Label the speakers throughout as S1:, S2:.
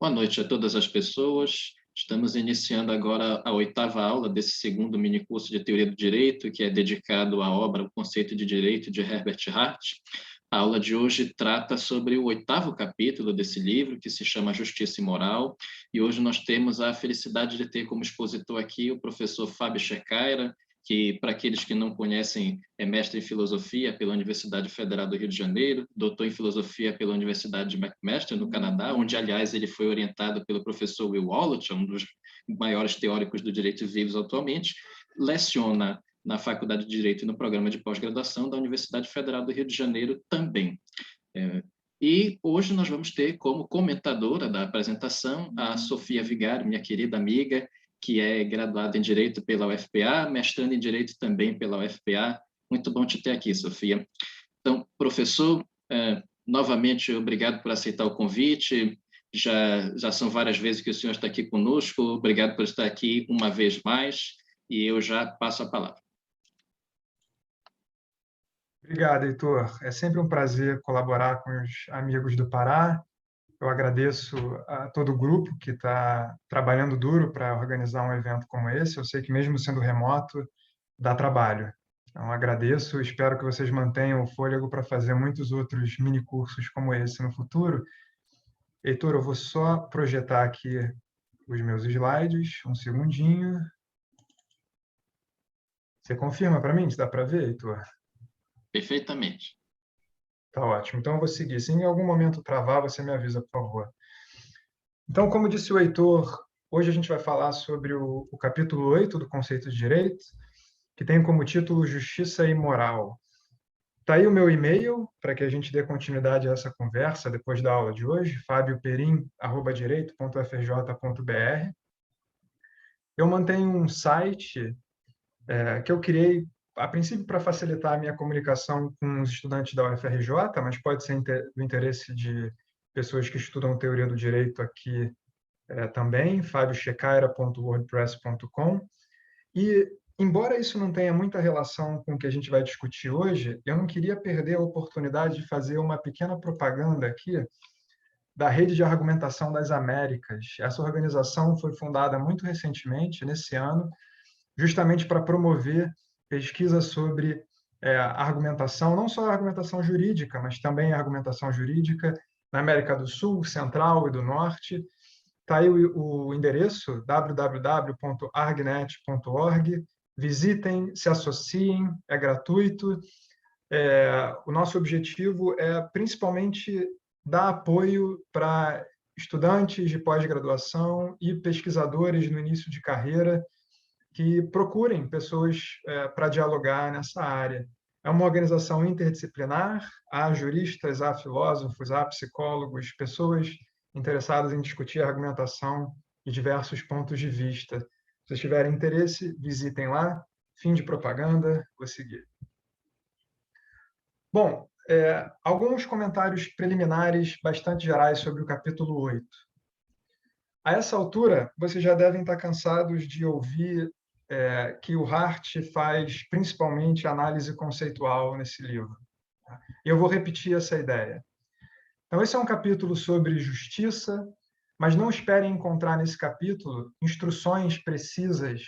S1: Boa noite a todas as pessoas. Estamos iniciando agora a 8ª aula desse segundo minicurso de Teoria do Direito, que é dedicado à obra O Conceito de Direito, de Herbert Hart. A aula de hoje trata sobre o 8º capítulo desse livro, que se chama Justiça e Moral, e hoje nós temos a felicidade de ter como expositor aqui o professor Fábio Checaira, que, para aqueles que não conhecem, é mestre em filosofia pela Universidade Federal do Rio de Janeiro, doutor em filosofia pela Universidade de McMaster, no Canadá, onde, aliás, ele foi orientado pelo professor Will Wallach, um dos maiores teóricos do direito vivos atualmente, leciona na Faculdade de Direito e no programa de pós-graduação da Universidade Federal do Rio de Janeiro também. E hoje nós vamos ter como comentadora da apresentação a Sofia Vigário, minha querida amiga, que é graduada em Direito pela UFPA, mestrando em Direito também pela UFPA. Muito bom te ter aqui, Sofia. Então, professor, novamente, obrigado por aceitar o convite. Já são várias vezes que o senhor está aqui conosco. Obrigado por estar aqui uma vez mais. E eu já passo a palavra.
S2: Obrigado, Heitor. É sempre um prazer colaborar com os amigos do Pará. Eu agradeço a todo o grupo que está trabalhando duro para organizar um evento como esse. Eu sei que, mesmo sendo remoto, dá trabalho. Então, agradeço. Espero que vocês mantenham o fôlego para fazer muitos outros minicursos como esse no futuro. Heitor, eu vou só projetar aqui os meus slides. Um segundinho. Você confirma para mim se dá para ver, Heitor?
S1: Perfeitamente.
S2: Tá ótimo. Então, eu vou seguir. Se em algum momento travar, você me avisa, por favor. Então, como disse o Heitor, hoje a gente vai falar sobre o capítulo 8 do Conceito de Direito, que tem como título Justiça e Moral. Está aí o meu e-mail, para que a gente dê continuidade a essa conversa depois da aula de hoje, fabioperim@direito.ufrj.br. Eu mantenho um site que eu criei, a princípio, para facilitar a minha comunicação com os estudantes da UFRJ, mas pode ser do interesse de pessoas que estudam teoria do direito aqui também, fabiochecaira.wordpress.com. E, embora isso não tenha muita relação com o que a gente vai discutir hoje, eu não queria perder a oportunidade de fazer uma pequena propaganda aqui da Rede de Argumentação das Américas. Essa organização foi fundada muito recentemente, nesse ano, justamente para promover pesquisa sobre a argumentação, não só a argumentação jurídica, mas também a argumentação jurídica na América do Sul, Central e do Norte. Está aí o endereço, www.argnet.org. Visitem, se associem, é gratuito. O nosso objetivo é, principalmente, dar apoio para estudantes de pós-graduação e pesquisadores no início de carreira que procurem pessoas para dialogar nessa área. É uma organização interdisciplinar, há juristas, há filósofos, há psicólogos, pessoas interessadas em discutir a argumentação de diversos pontos de vista. Se vocês tiverem interesse, visitem lá. Fim de propaganda, vou seguir. Bom, alguns comentários preliminares bastante gerais sobre o capítulo 8. A essa altura, vocês já devem estar cansados de ouvir que o Hart faz principalmente análise conceitual nesse livro. Eu vou repetir essa ideia. Então, esse é um capítulo sobre justiça, mas não esperem encontrar nesse capítulo instruções precisas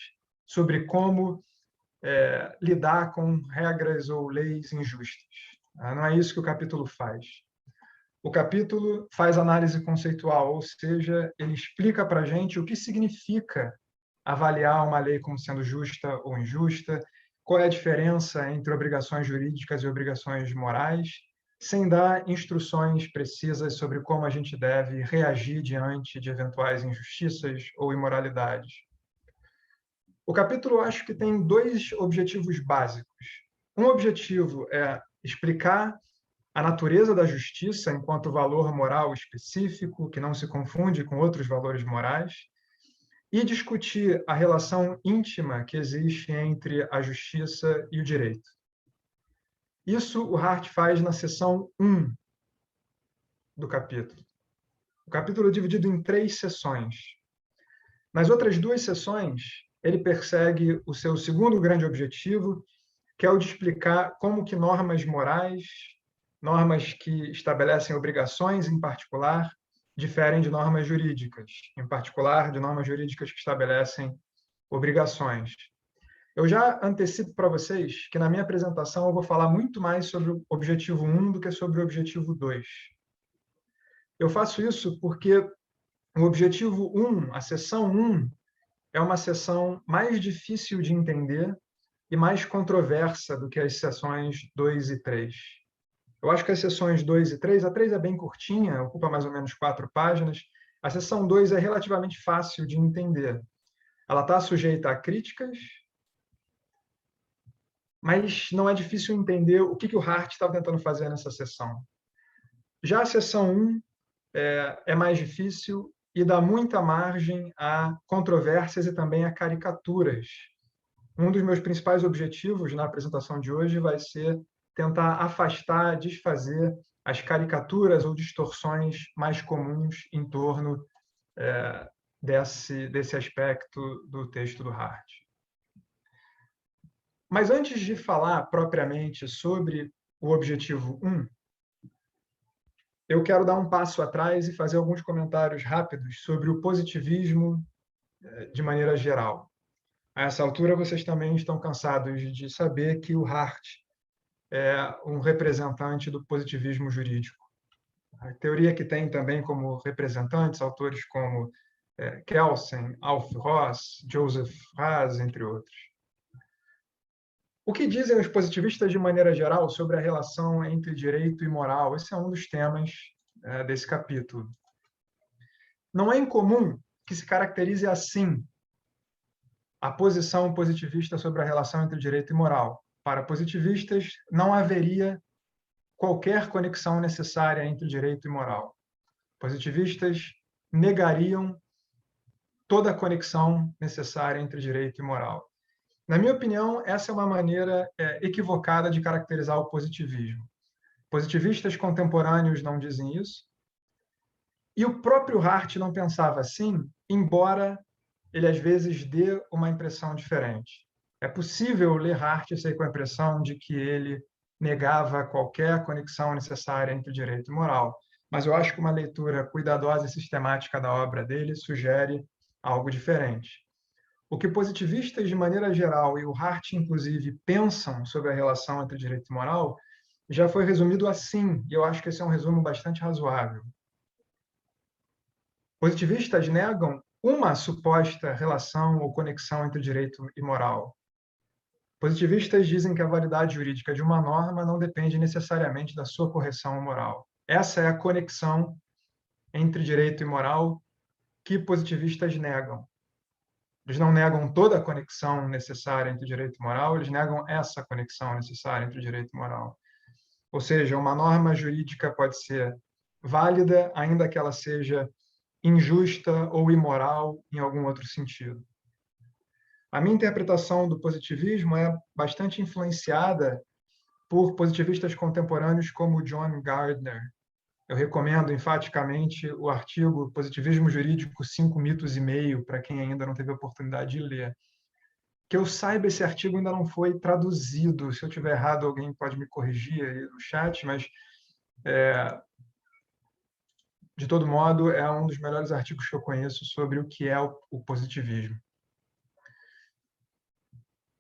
S2: sobre como lidar com regras ou leis injustas. Não é isso que o capítulo faz. O capítulo faz análise conceitual, ou seja, ele explica para a gente o que significa avaliar uma lei como sendo justa ou injusta, qual é a diferença entre obrigações jurídicas e obrigações morais, sem dar instruções precisas sobre como a gente deve reagir diante de eventuais injustiças ou imoralidades. O capítulo, acho que tem dois objetivos básicos. Um objetivo é explicar a natureza da justiça enquanto valor moral específico, que não se confunde com outros valores morais, e discutir a relação íntima que existe entre a justiça e o direito. Isso o Hart faz na seção 1 do capítulo. O capítulo é dividido em 3 seções. Nas outras 2 seções, ele persegue o seu segundo grande objetivo, que é o de explicar como que normas morais, normas que estabelecem obrigações em particular, diferem de normas jurídicas, em particular de normas jurídicas que estabelecem obrigações. Eu já antecipo para vocês que na minha apresentação eu vou falar muito mais sobre o objetivo 1 do que sobre o objetivo 2. Eu faço isso porque o objetivo 1, a seção 1, é uma seção mais difícil de entender e mais controversa do que as seções 2 e 3. Eu acho que as seções 2 e 3, a 3 é bem curtinha, ocupa mais ou menos 4 páginas. A seção 2 é relativamente fácil de entender. Ela está sujeita a críticas, mas não é difícil entender o que o Hart estava tentando fazer nessa seção. Já a seção 1 é mais difícil e dá muita margem a controvérsias e também a caricaturas. Um dos meus principais objetivos na apresentação de hoje vai ser tentar afastar, desfazer as caricaturas ou distorções mais comuns em torno desse aspecto do texto do Hart. Mas antes de falar propriamente sobre o objetivo 1, eu quero dar um passo atrás e fazer alguns comentários rápidos sobre o positivismo de maneira geral. A essa altura, vocês também estão cansados de saber que o Hart é um representante do positivismo jurídico. A teoria que tem também como representantes autores como Kelsen, Alf Ross, Joseph Haas, entre outros. O que dizem os positivistas de maneira geral sobre a relação entre direito e moral? Esse é um dos temas desse capítulo. Não é incomum que se caracterize assim a posição positivista sobre a relação entre direito e moral. Para positivistas, não haveria qualquer conexão necessária entre direito e moral. Positivistas negariam toda a conexão necessária entre direito e moral. Na minha opinião, essa é uma maneira equivocada de caracterizar o positivismo. Positivistas contemporâneos não dizem isso, e o próprio Hart não pensava assim, embora ele às vezes dê uma impressão diferente. É possível ler Hart e sair com a impressão de que ele negava qualquer conexão necessária entre direito e moral, mas eu acho que uma leitura cuidadosa e sistemática da obra dele sugere algo diferente. O que positivistas, de maneira geral, e o Hart, inclusive, pensam sobre a relação entre direito e moral, já foi resumido assim, e eu acho que esse é um resumo bastante razoável. Positivistas negam uma suposta relação ou conexão entre direito e moral. Positivistas dizem que a validade jurídica de uma norma não depende necessariamente da sua correção moral. Essa é a conexão entre direito e moral que positivistas negam. Eles não negam toda a conexão necessária entre direito e moral, eles negam essa conexão necessária entre direito e moral. Ou seja, uma norma jurídica pode ser válida, ainda que ela seja injusta ou imoral em algum outro sentido. A minha interpretação do positivismo é bastante influenciada por positivistas contemporâneos como John Gardner. Eu recomendo enfaticamente o artigo Positivismo Jurídico, 5 mitos e meio, para quem ainda não teve a oportunidade de ler. Que eu saiba, esse artigo ainda não foi traduzido. Se eu estiver errado, alguém pode me corrigir aí no chat, mas, de todo modo, é um dos melhores artigos que eu conheço sobre o que é o positivismo.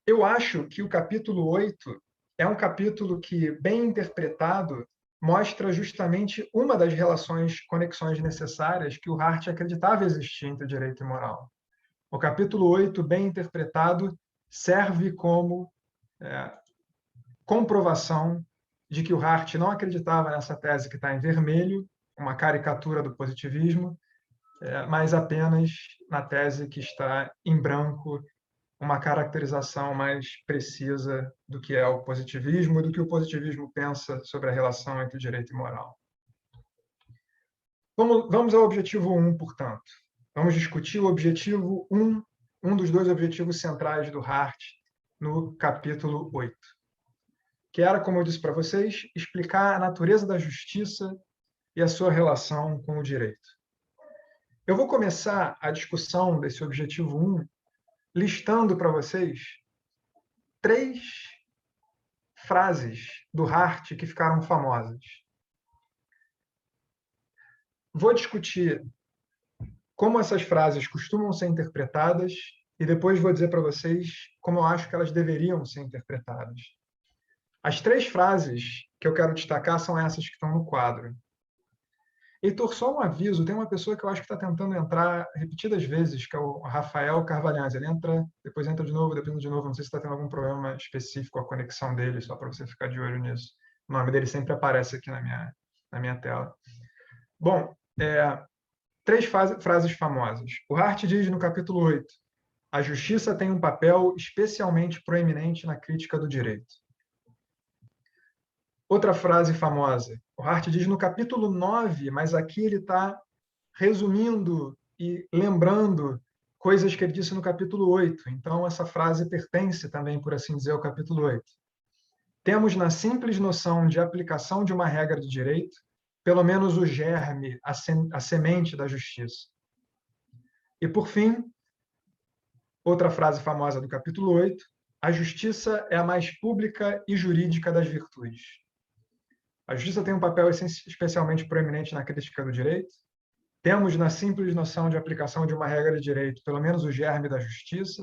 S2: Eu acho que o capítulo 8 é um capítulo que, bem interpretado, mostra justamente uma das relações, conexões necessárias que o Hart acreditava existir entre direito e moral. O capítulo 8, bem interpretado, serve como comprovação de que o Hart não acreditava nessa tese que está em vermelho, uma caricatura do positivismo, mas apenas na tese que está em branco, uma caracterização mais precisa do que é o positivismo e do que o positivismo pensa sobre a relação entre direito e moral. Vamos ao objetivo 1, portanto. Vamos discutir o objetivo 1, um dos dois objetivos centrais do Hart no capítulo 8, que era, como eu disse para vocês, explicar a natureza da justiça e a sua relação com o direito. Eu vou começar a discussão desse objetivo 1 listando para vocês 3 frases do Hart que ficaram famosas. vou discutir como essas frases costumam ser interpretadas e depois vou dizer para vocês como eu acho que elas deveriam ser interpretadas. As 3 frases que eu quero destacar são essas que estão no quadro. Heitor, só um aviso, tem uma pessoa que eu acho que está tentando entrar repetidas vezes, que é o Rafael Carvalhães. Ele entra, depois entra de novo, depois entra de novo. Não sei se está tendo algum problema específico com a conexão dele, só para você ficar de olho nisso. O nome dele sempre aparece aqui na minha tela. Bom, 3 frases famosas. O Hart diz no capítulo 8, a justiça tem um papel especialmente proeminente na crítica do direito. Outra frase famosa. O Hart diz no capítulo 9, mas aqui ele está resumindo e lembrando coisas que ele disse no capítulo 8. Então, essa frase pertence também, por assim dizer, ao capítulo 8. Temos na simples noção de aplicação de uma regra de direito, pelo menos o germe, a semente da justiça. E, por fim, outra frase famosa do capítulo 8, a justiça é a mais pública e jurídica das virtudes. A justiça tem um papel especialmente proeminente na crítica do direito. Temos na simples noção de aplicação de uma regra de direito, pelo menos o germe da justiça.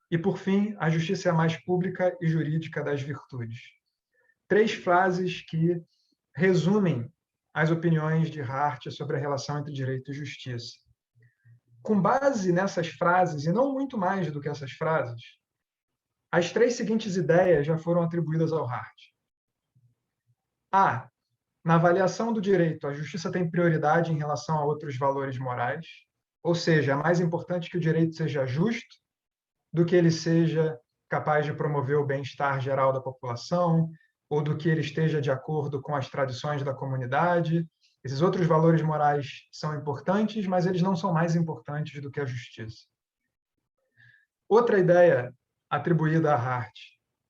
S2: E, por fim, a justiça é a mais pública e jurídica das virtudes. 3 frases que resumem as opiniões de Hart sobre a relação entre direito e justiça. Com base nessas frases, e não muito mais do que essas frases, as 3 seguintes ideias já foram atribuídas ao Hart. A. Na avaliação do direito, a justiça tem prioridade em relação a outros valores morais, ou seja, é mais importante que o direito seja justo do que ele seja capaz de promover o bem-estar geral da população, ou do que ele esteja de acordo com as tradições da comunidade. Esses outros valores morais são importantes, mas eles não são mais importantes do que a justiça. Outra ideia atribuída a Hart.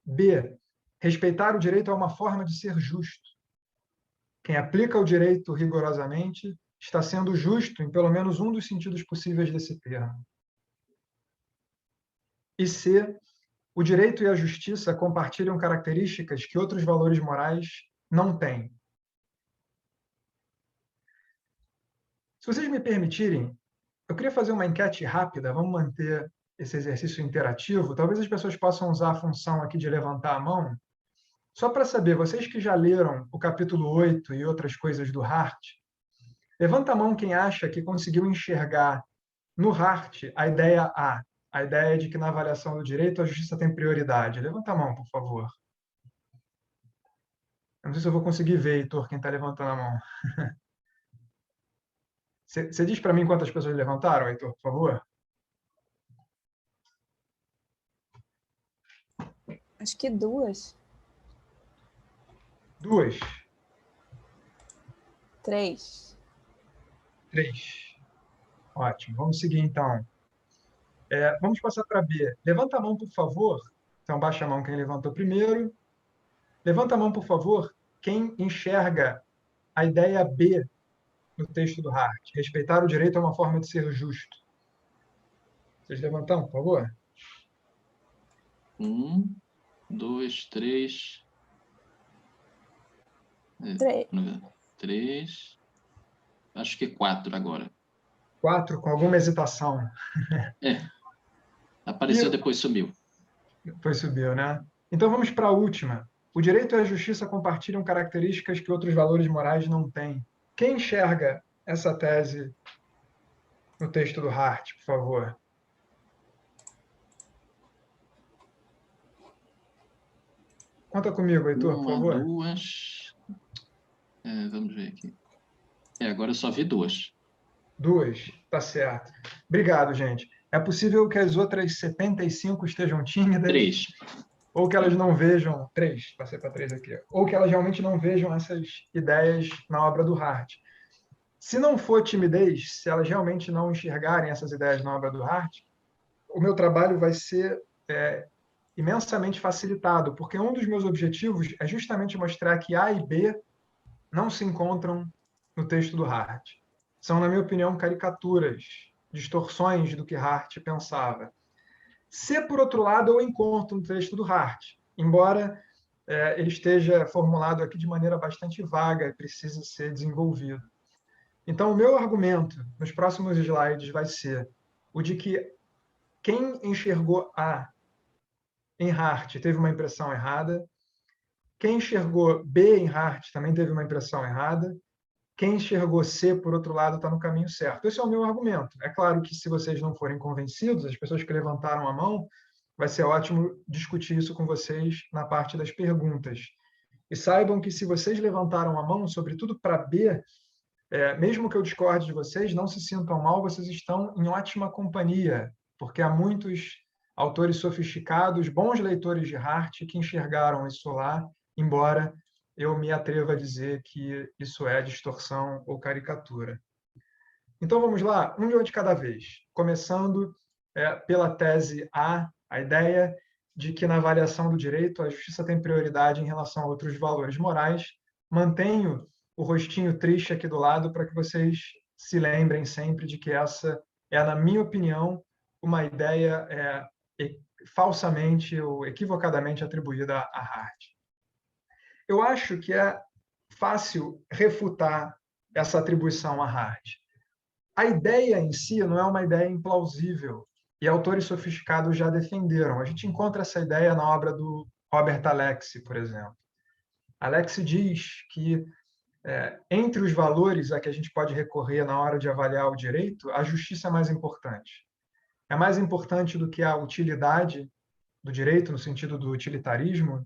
S2: B. Respeitar o direito é uma forma de ser justo. Quem aplica o direito rigorosamente está sendo justo em pelo menos um dos sentidos possíveis desse termo. E C. O direito e a justiça compartilham características que outros valores morais não têm. Se vocês me permitirem, eu queria fazer uma enquete rápida, vamos manter esse exercício interativo. Talvez as pessoas possam usar a função aqui de levantar a mão. Só para saber, vocês que já leram o capítulo 8 e outras coisas do Hart, levanta a mão quem acha que conseguiu enxergar no Hart a ideia a ideia de que na avaliação do direito a justiça tem prioridade. Levanta a mão, por favor. Eu não sei se eu vou conseguir ver, Heitor, quem está levantando a mão. Você diz para mim quantas pessoas levantaram, Heitor, por favor?
S3: Acho que 2.
S2: 2.
S3: 3.
S2: 3. Ótimo. Vamos seguir, então. Vamos passar para B. Levanta a mão, por favor. Então, baixa a mão quem levantou primeiro. Levanta a mão, por favor, quem enxerga a ideia B no texto do Hart. Respeitar o direito é uma forma de ser justo. Vocês levantam, por favor?
S1: 1, 2, 3. 3. Acho que 4 agora.
S2: 4, com alguma hesitação.
S1: Apareceu, depois sumiu.
S2: Depois subiu, né? Então vamos para a última. O direito e a justiça compartilham características que outros valores morais não têm. Quem enxerga essa tese no texto do Hart, por favor? Conta comigo, Heitor, por favor.
S1: 2. Vamos ver aqui. Agora eu só vi 2.
S2: 2, tá certo. Obrigado, gente. É possível que as outras 75 estejam tímidas?
S1: 3.
S2: Ou que elas não vejam... 3, passei para 3 aqui. Ou que elas realmente não vejam essas ideias na obra do Hart. Se não for timidez, se elas realmente não enxergarem essas ideias na obra do Hart, o meu trabalho vai ser imensamente facilitado, porque um dos meus objetivos é justamente mostrar que A e B não se encontram no texto do Hart. São, na minha opinião, caricaturas, distorções do que Hart pensava. Se, por outro lado, eu encontro no texto do Hart, embora ele esteja formulado aqui de maneira bastante vaga e precisa ser desenvolvido. Então, o meu argumento nos próximos slides vai ser o de que quem enxergou A em Hart teve uma impressão errada, quem enxergou B em Hart também teve uma impressão errada, quem enxergou C, por outro lado, está no caminho certo. Esse é o meu argumento. É claro que, se vocês não forem convencidos, as pessoas que levantaram a mão, vai ser ótimo discutir isso com vocês na parte das perguntas. E saibam que, se vocês levantaram a mão, sobretudo para B, mesmo que eu discorde de vocês, não se sintam mal, vocês estão em ótima companhia, porque há muitos autores sofisticados, bons leitores de Hart, que enxergaram isso lá, embora eu me atreva a dizer que isso é distorção ou caricatura. Então, vamos lá, um de cada vez. Começando pela tese A ideia de que, na avaliação do direito, a justiça tem prioridade em relação a outros valores morais. Mantenho o rostinho triste aqui do lado para que vocês se lembrem sempre de que essa é, na minha opinião, uma ideia falsamente ou equivocadamente atribuída a Hart. Eu acho que é fácil refutar essa atribuição a Hart. A ideia em si não é uma ideia implausível, e autores sofisticados já defenderam. A gente encontra essa ideia na obra do Robert Alexi, por exemplo. Alexi diz que, entre os valores a que a gente pode recorrer na hora de avaliar o direito, a justiça é mais importante. É mais importante do que a utilidade do direito, no sentido do utilitarismo.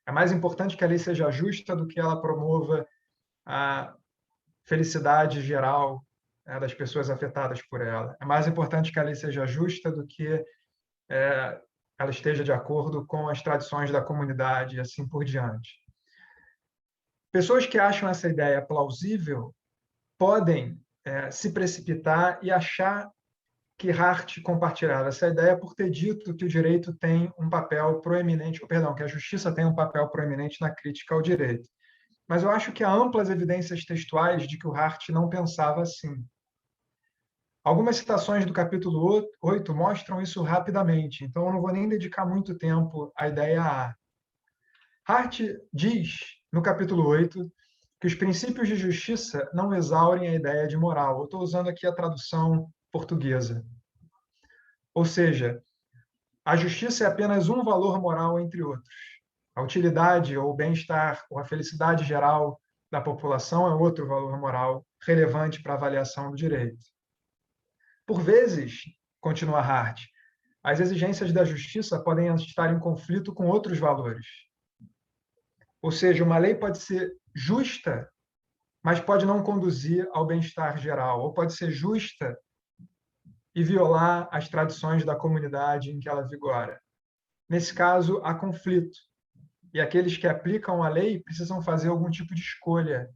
S2: É mais importante que a lei seja justa do que ela promova a felicidade geral das pessoas afetadas por ela. É mais importante que a lei seja justa do que ela esteja de acordo com as tradições da comunidade e assim por diante. Pessoas que acham essa ideia plausível podem se precipitar e achar que Hart compartilhava essa ideia por ter dito que o direito tem um papel proeminente, perdão, que a justiça tem um papel proeminente na crítica ao direito. Mas eu acho que há amplas evidências textuais de que o Hart não pensava assim. Algumas citações do capítulo 8 mostram isso rapidamente, então eu não vou nem dedicar muito tempo à ideia A. Hart diz, no capítulo 8, que os princípios de justiça não exaurem a ideia de moral. Eu estou usando aqui a tradução portuguesa. Ou seja, a justiça é apenas um valor moral entre outros. A utilidade ou o bem-estar ou a felicidade geral da população é outro valor moral relevante para a avaliação do direito. Por vezes, continua Hart, as exigências da justiça podem estar em conflito com outros valores. Ou seja, uma lei pode ser justa, mas pode não conduzir ao bem-estar geral, ou pode ser justa e violar as tradições da comunidade em que ela vigora. Nesse caso, há conflito. E aqueles que aplicam a lei precisam fazer algum tipo de escolha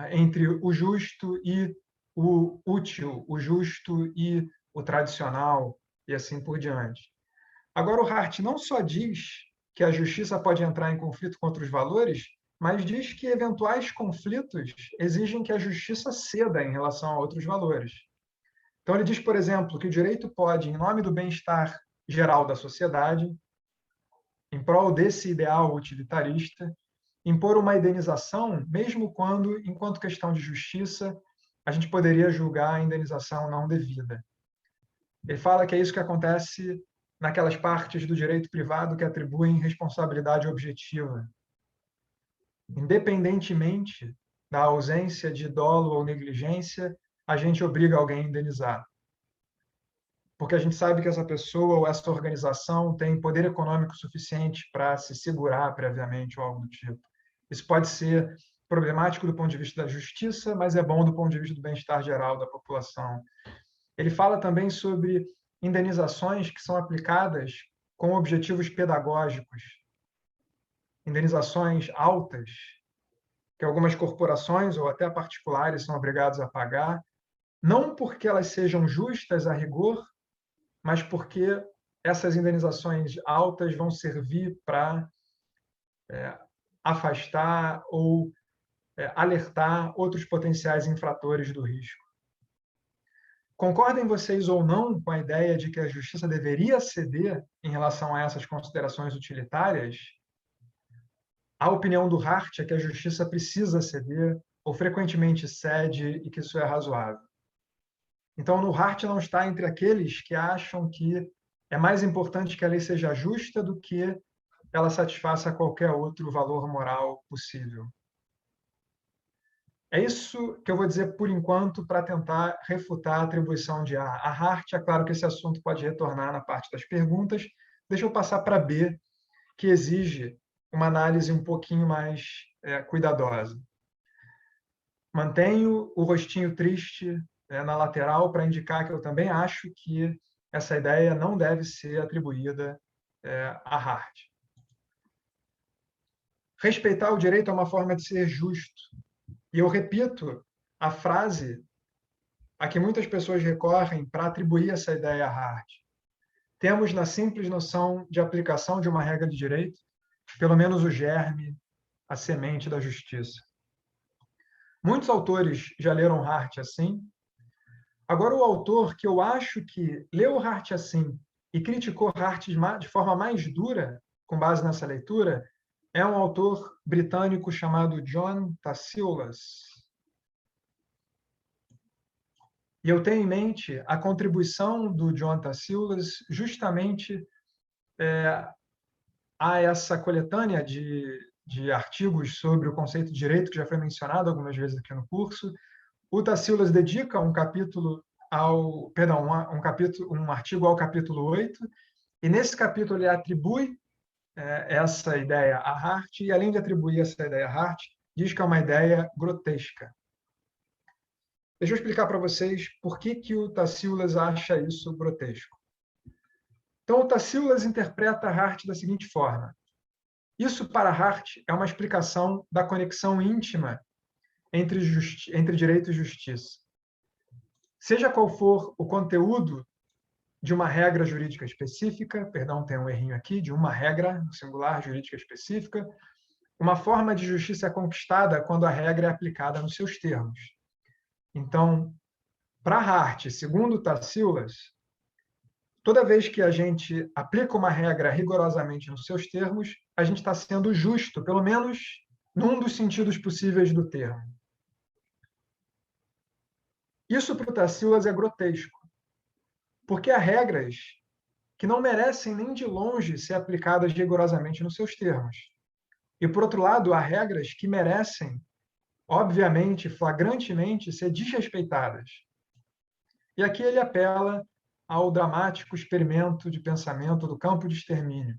S2: entre o justo e o útil, o justo e o tradicional, e assim por diante. Agora, o Hart não só diz que a justiça pode entrar em conflito com outros valores, mas diz que eventuais conflitos exigem que a justiça ceda em relação a outros valores. Então, ele diz, por exemplo, que o direito pode, em nome do bem-estar geral da sociedade, em prol desse ideal utilitarista, impor uma indenização, mesmo quando, enquanto questão de justiça, a gente poderia julgar a indenização não devida. Ele fala que é isso que acontece naquelas partes do direito privado que atribuem responsabilidade objetiva. Independentemente da ausência de dolo ou negligência, a gente obriga alguém a indenizar. Porque a gente sabe que essa pessoa ou essa organização tem poder econômico suficiente para se segurar previamente ou algo do tipo. Isso pode ser problemático do ponto de vista da justiça, mas é bom do ponto de vista do bem-estar geral da população. Ele fala também sobre indenizações que são aplicadas com objetivos pedagógicos. Indenizações altas, que algumas corporações ou até particulares são obrigados a pagar, não porque elas sejam justas a rigor, mas porque essas indenizações altas vão servir para afastar ou alertar outros potenciais infratores do risco. Concordem vocês ou não com a ideia de que a justiça deveria ceder em relação a essas considerações utilitárias? A opinião do Hart é que a justiça precisa ceder, ou frequentemente cede e que isso é razoável. Então, no Hart não está entre aqueles que acham que é mais importante que a lei seja justa do que ela satisfaça qualquer outro valor moral possível. É isso que eu vou dizer por enquanto para tentar refutar a atribuição de A a Hart. É claro que esse assunto pode retornar na parte das perguntas. Deixa eu passar para B, que exige uma análise um pouquinho mais cuidadosa. Mantenho o rostinho triste na lateral para indicar que eu também acho que essa ideia não deve ser atribuída a Hart. Respeitar o direito é uma forma de ser justo. E eu repito a frase a que muitas pessoas recorrem para atribuir essa ideia a Hart. Temos na simples noção de aplicação de uma regra de direito, pelo menos o germe, a semente da justiça. Muitos autores já leram Hart assim. Agora, o autor que eu acho que leu Hart assim e criticou Hart de forma mais dura, com base nessa leitura, é um autor britânico chamado John Tassillas. E eu tenho em mente a contribuição do John Tassillas justamente a essa coletânea de artigos sobre o conceito de direito, que já foi mencionado algumas vezes aqui no curso. O Tassillas dedica um capítulo um artigo ao capítulo 8, e nesse capítulo ele atribui essa ideia a Hart, e além de atribuir essa ideia a Hart, diz que é uma ideia grotesca. Deixa eu explicar para vocês por que o Tassillas acha isso grotesco. Então, o Tassillas interpreta Hart da seguinte forma: isso, para Hart, é uma explicação da conexão íntima entre direito e justiça. Seja qual for o conteúdo de uma regra jurídica específica, perdão, tem um errinho aqui, de uma regra singular jurídica específica, uma forma de justiça é conquistada quando a regra é aplicada nos seus termos. Então, para Hart, segundo Tassillas, toda vez que a gente aplica uma regra rigorosamente nos seus termos, a gente está sendo justo, pelo menos num dos sentidos possíveis do termo. Isso para o Tassillas é grotesco, porque há regras que não merecem nem de longe ser aplicadas rigorosamente nos seus termos. E, por outro lado, há regras que merecem, obviamente, flagrantemente, ser desrespeitadas. E aqui ele apela ao dramático experimento de pensamento do campo de extermínio.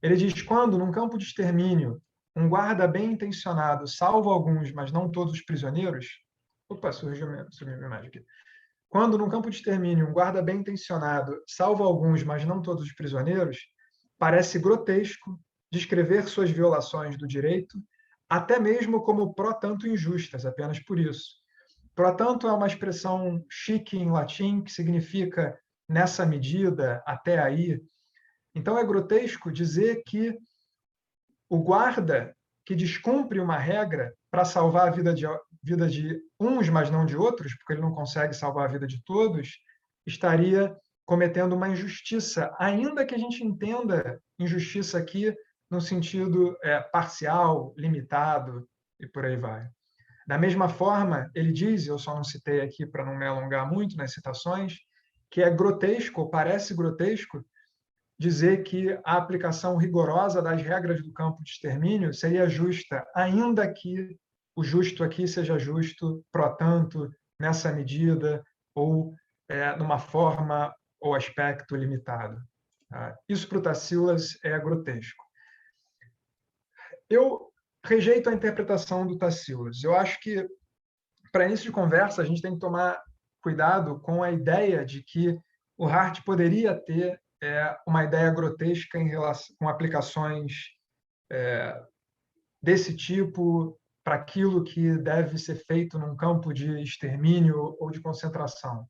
S2: Ele diz: quando, num campo de extermínio, um guarda bem intencionado salva alguns, mas não todos os prisioneiros... Opa, surgiu minha imagem aqui. Quando, num campo de extermínio, um guarda bem intencionado salva alguns, mas não todos os prisioneiros, parece grotesco descrever suas violações do direito, até mesmo como pro tanto injustas, apenas por isso. Pro tanto é uma expressão chique em latim, que significa nessa medida, até aí. Então é grotesco dizer que o guarda que descumpre uma regra para salvar a vida de uns, mas não de outros, porque ele não consegue salvar a vida de todos, estaria cometendo uma injustiça, ainda que a gente entenda injustiça aqui no sentido parcial, limitado, e por aí vai. Da mesma forma, ele diz, eu só não citei aqui para não me alongar muito nas citações, que é grotesco, ou parece grotesco, dizer que a aplicação rigorosa das regras do campo de extermínio seria justa, ainda que o justo aqui seja justo, pro tanto, nessa medida, ou numa forma ou aspecto limitado. Isso para o Tassillas é grotesco. Eu rejeito a interpretação do Tassillas. Eu acho que, para início de conversa, a gente tem que tomar cuidado com a ideia de que o Hart poderia ter uma ideia grotesca em relação com aplicações desse tipo para aquilo que deve ser feito num campo de extermínio ou de concentração.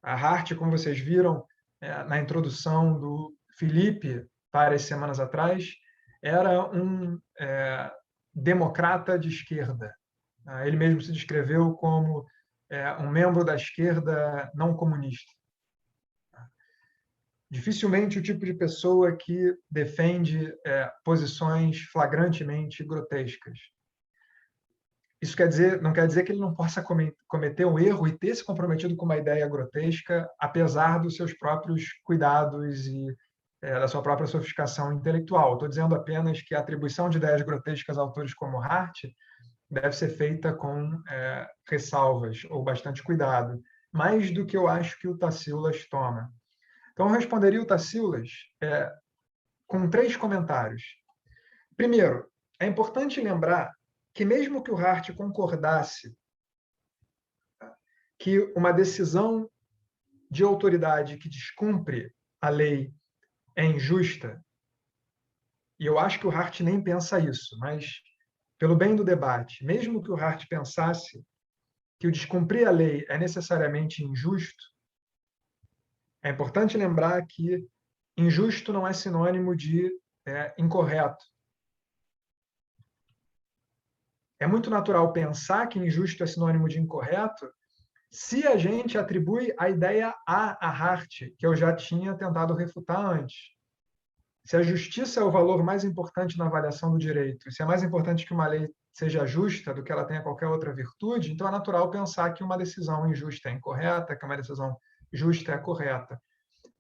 S2: A Hart, como vocês viram na introdução do Felipe, várias semanas atrás, era um democrata de esquerda. Ele mesmo se descreveu como um membro da esquerda não comunista. Dificilmente o tipo de pessoa que defende posições flagrantemente grotescas. Isso não quer dizer que ele não possa cometer um erro e ter se comprometido com uma ideia grotesca, apesar dos seus próprios cuidados e da sua própria sofisticação intelectual. Estou dizendo apenas que a atribuição de ideias grotescas a autores como Hart deve ser feita com ressalvas ou bastante cuidado, mais do que eu acho que o Tacíulas toma. Então, eu responderia o Tacíulas com 3 comentários. Primeiro, é importante lembrar que mesmo que o Hart concordasse que uma decisão de autoridade que descumpre a lei é injusta, e eu acho que o Hart nem pensa isso, mas pelo bem do debate, mesmo que o Hart pensasse que o descumprir a lei é necessariamente injusto, é importante lembrar que injusto não é sinônimo de incorreto. É muito natural pensar que injusto é sinônimo de incorreto se a gente atribui a ideia a Hart, que eu já tinha tentado refutar antes. Se a justiça é o valor mais importante na avaliação do direito, se é mais importante que uma lei seja justa do que ela tenha qualquer outra virtude, então é natural pensar que uma decisão injusta é incorreta, que uma decisão justa é correta.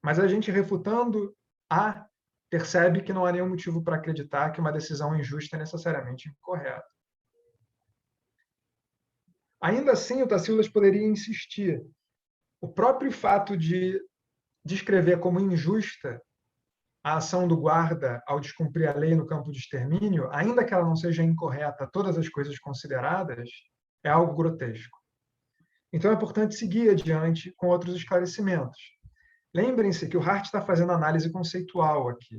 S2: Mas a gente refutando percebe que não há nenhum motivo para acreditar que uma decisão injusta é necessariamente incorreta. Ainda assim, o Tacíulas poderia insistir. O próprio fato de descrever como injusta a ação do guarda ao descumprir a lei no campo de extermínio, ainda que ela não seja incorreta, todas as coisas consideradas, é algo grotesco. Então é importante seguir adiante com outros esclarecimentos. Lembrem-se que o Hart está fazendo análise conceitual aqui.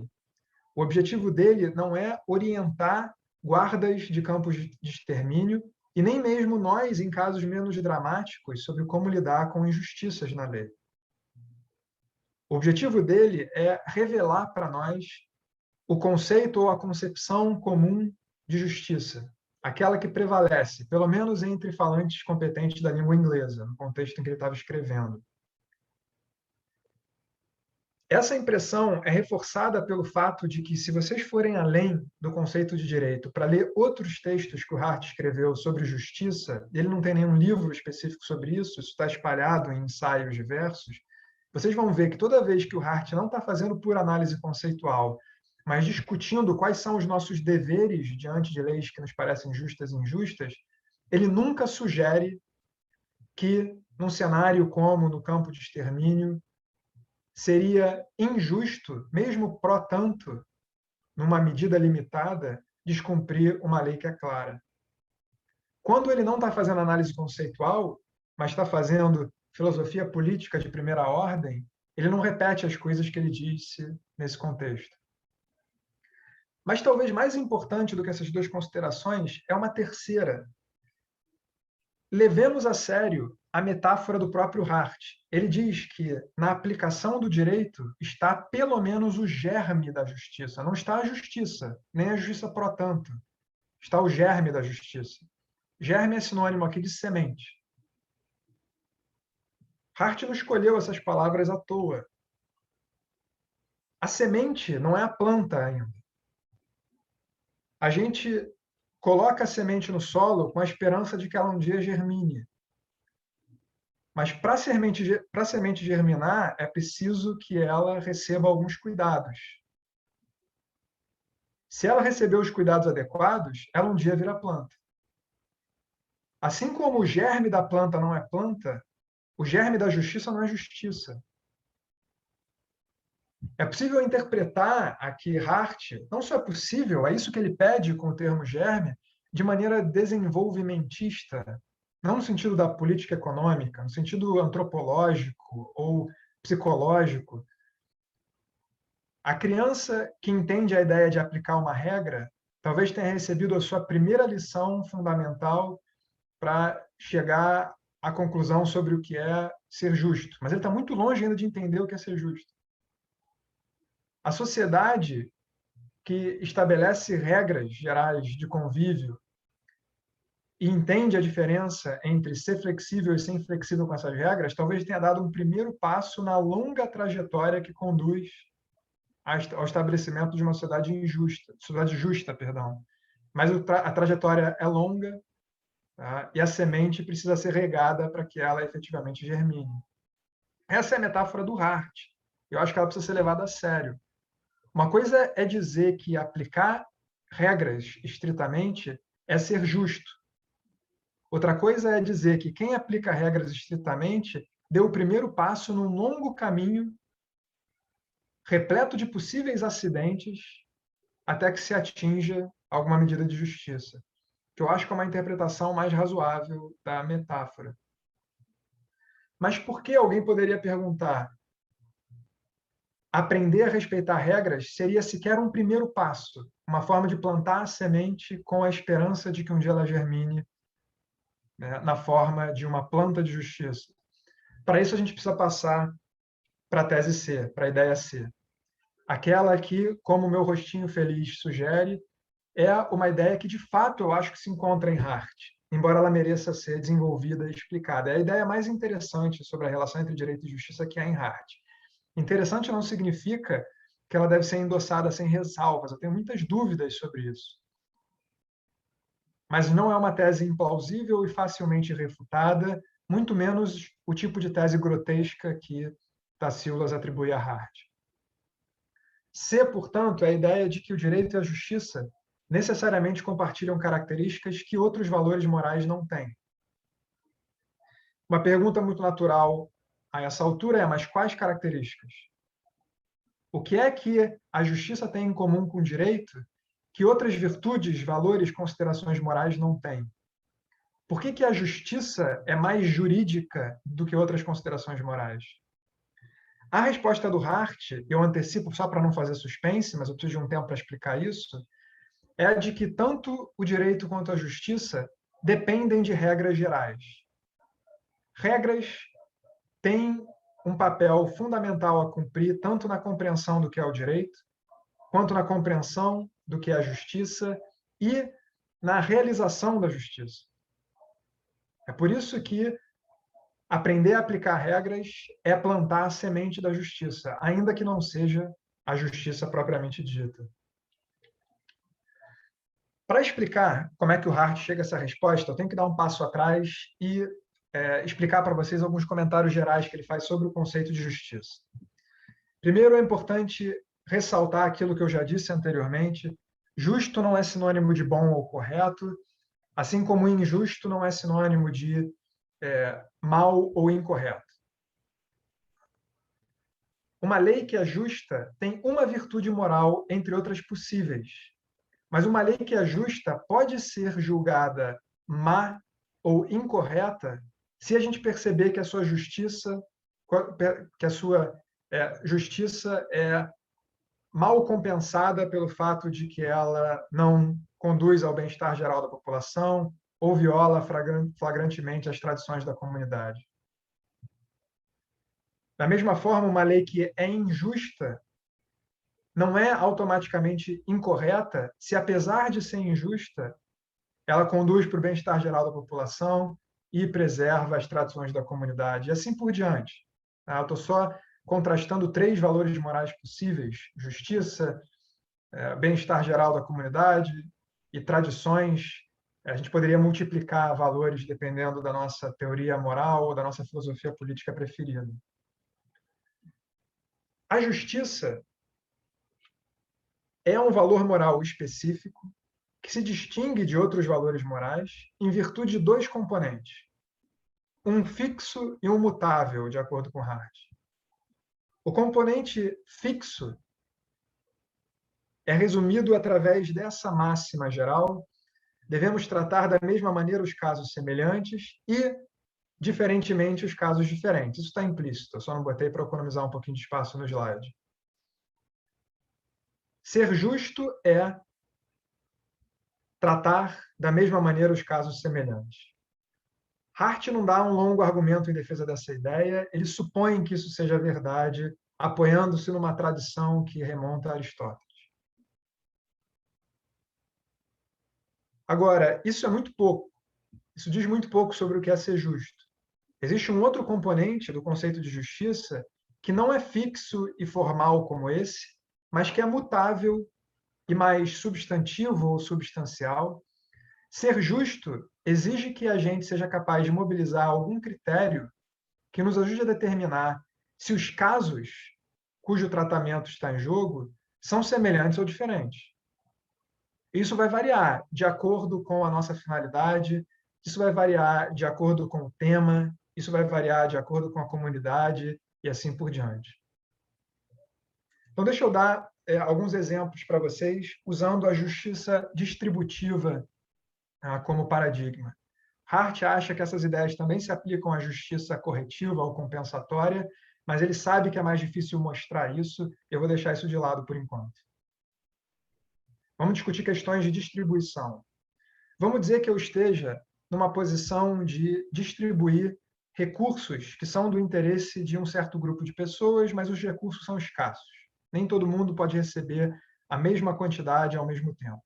S2: O objetivo dele não é orientar guardas de campos de extermínio e nem mesmo nós, em casos menos dramáticos, sobre como lidar com injustiças na lei. O objetivo dele é revelar para nós o conceito ou a concepção comum de justiça, aquela que prevalece, pelo menos entre falantes competentes da língua inglesa, no contexto em que ele estava escrevendo. Essa impressão é reforçada pelo fato de que, se vocês forem além do conceito de direito para ler outros textos que o Hart escreveu sobre justiça, ele não tem nenhum livro específico sobre isso está espalhado em ensaios diversos, vocês vão ver que toda vez que o Hart não está fazendo pura análise conceitual, mas discutindo quais são os nossos deveres diante de leis que nos parecem justas e injustas, ele nunca sugere que, num cenário como no campo de extermínio, seria injusto, mesmo pro tanto, numa medida limitada, descumprir uma lei que é clara. Quando ele não está fazendo análise conceitual, mas está fazendo filosofia política de primeira ordem, ele não repete as coisas que ele disse nesse contexto. Mas talvez mais importante do que essas 2 considerações é uma terceira. Levemos a sério a metáfora do próprio Hart. Ele diz que na aplicação do direito está pelo menos o germe da justiça. Não está a justiça, nem a justiça pro tanto. Está o germe da justiça. Germe é sinônimo aqui de semente. Hart não escolheu essas palavras à toa. A semente não é a planta ainda. A gente coloca a semente no solo com a esperança de que ela um dia germine. Mas para a semente germinar, é preciso que ela receba alguns cuidados. Se ela receber os cuidados adequados, ela um dia vira planta. Assim como o germe da planta não é planta, o germe da justiça não é justiça. É possível interpretar aqui Hart, não só é possível, é isso que ele pede com o termo germe, de maneira desenvolvimentista, não no sentido da política econômica, no sentido antropológico ou psicológico. A criança que entende a ideia de aplicar uma regra, talvez tenha recebido a sua primeira lição fundamental para chegar à conclusão sobre o que é ser justo. Mas ele está muito longe ainda de entender o que é ser justo. A sociedade que estabelece regras gerais de convívio e entende a diferença entre ser flexível e ser inflexível com essas regras, talvez tenha dado um primeiro passo na longa trajetória que conduz ao estabelecimento de uma sociedade justa, perdão. Mas a trajetória é longa tá? E a semente precisa ser regada para que ela efetivamente germine. Essa é a metáfora do Hart. Eu acho que ela precisa ser levada a sério. Uma coisa é dizer que aplicar regras estritamente é ser justo. Outra coisa é dizer que quem aplica regras estritamente deu o primeiro passo num longo caminho repleto de possíveis acidentes até que se atinja alguma medida de justiça, que eu acho que é uma interpretação mais razoável da metáfora. Mas por que alguém poderia perguntar? Aprender a respeitar regras seria sequer um primeiro passo, uma forma de plantar a semente com a esperança de que um dia ela germine, né, na forma de uma planta de justiça. Para isso, a gente precisa passar para a tese C, para a ideia C. Aquela que, como o meu rostinho feliz sugere, é uma ideia que, de fato, eu acho que se encontra em Hart, embora ela mereça ser desenvolvida e explicada. É a ideia mais interessante sobre a relação entre direito e justiça que há em Hart. Interessante não significa que ela deve ser endossada sem ressalvas. Eu tenho muitas dúvidas sobre isso. Mas não é uma tese implausível e facilmente refutada, muito menos o tipo de tese grotesca que Tacíulas atribui a Hart. C, portanto, é a ideia de que o direito e a justiça necessariamente compartilham características que outros valores morais não têm. Uma pergunta muito natural a essa altura é: mas quais características? O que é que a justiça tem em comum com o direito que outras virtudes, valores, considerações morais não têm? Por que a justiça é mais jurídica do que outras considerações morais? A resposta do Hart, eu antecipo só para não fazer suspense, mas eu preciso de um tempo para explicar isso, é a de que tanto o direito quanto a justiça dependem de regras gerais. Regras têm um papel fundamental a cumprir tanto na compreensão do que é o direito, quanto na compreensão do que é a justiça e na realização da justiça. É por isso que aprender a aplicar regras é plantar a semente da justiça, ainda que não seja a justiça propriamente dita. Para explicar como é que o Hart chega a essa resposta, eu tenho que dar um passo atrás e explicar para vocês alguns comentários gerais que ele faz sobre o conceito de justiça. Primeiro, é importante ressaltar aquilo que eu já disse anteriormente: justo não é sinônimo de bom ou correto, assim como injusto não é sinônimo de mal ou incorreto. Uma lei que é justa tem uma virtude moral entre outras possíveis, mas uma lei que é justa pode ser julgada má ou incorreta se a gente perceber que a sua justiça é mal compensada pelo fato de que ela não conduz ao bem-estar geral da população ou viola flagrantemente as tradições da comunidade. Da mesma forma, uma lei que é injusta não é automaticamente incorreta se, apesar de ser injusta, ela conduz para o bem-estar geral da população e preserva as tradições da comunidade, e assim por diante. Eu estou só contrastando 3 valores morais possíveis: justiça, bem-estar geral da comunidade e tradições. A gente poderia multiplicar valores dependendo da nossa teoria moral ou da nossa filosofia política preferida. A justiça é um valor moral específico que se distingue de outros valores morais em virtude de 2 componentes: um fixo e um mutável, de acordo com Hart. O componente fixo é resumido através dessa máxima geral: devemos tratar da mesma maneira os casos semelhantes e, diferentemente, os casos diferentes. Isso está implícito, eu só não botei para economizar um pouquinho de espaço no slide. Ser justo é tratar da mesma maneira os casos semelhantes. Hart não dá um longo argumento em defesa dessa ideia, ele supõe que isso seja verdade, apoiando-se numa tradição que remonta a Aristóteles. Agora, isso é muito pouco. Isso diz muito pouco sobre o que é ser justo. Existe um outro componente do conceito de justiça que não é fixo e formal como esse, mas que é mutável e mais substantivo ou substancial. Ser justo exige que a gente seja capaz de mobilizar algum critério que nos ajude a determinar se os casos cujo tratamento está em jogo são semelhantes ou diferentes. Isso vai variar de acordo com a nossa finalidade, isso vai variar de acordo com o tema, isso vai variar de acordo com a comunidade e assim por diante. Então, deixa eu dar alguns exemplos para vocês, usando a justiça distributiva como paradigma. Hart acha que essas ideias também se aplicam à justiça corretiva ou compensatória, mas ele sabe que é mais difícil mostrar isso, eu vou deixar isso de lado por enquanto. Vamos discutir questões de distribuição. Vamos dizer que eu esteja numa posição de distribuir recursos que são do interesse de um certo grupo de pessoas, mas os recursos são escassos. Nem todo mundo pode receber a mesma quantidade ao mesmo tempo.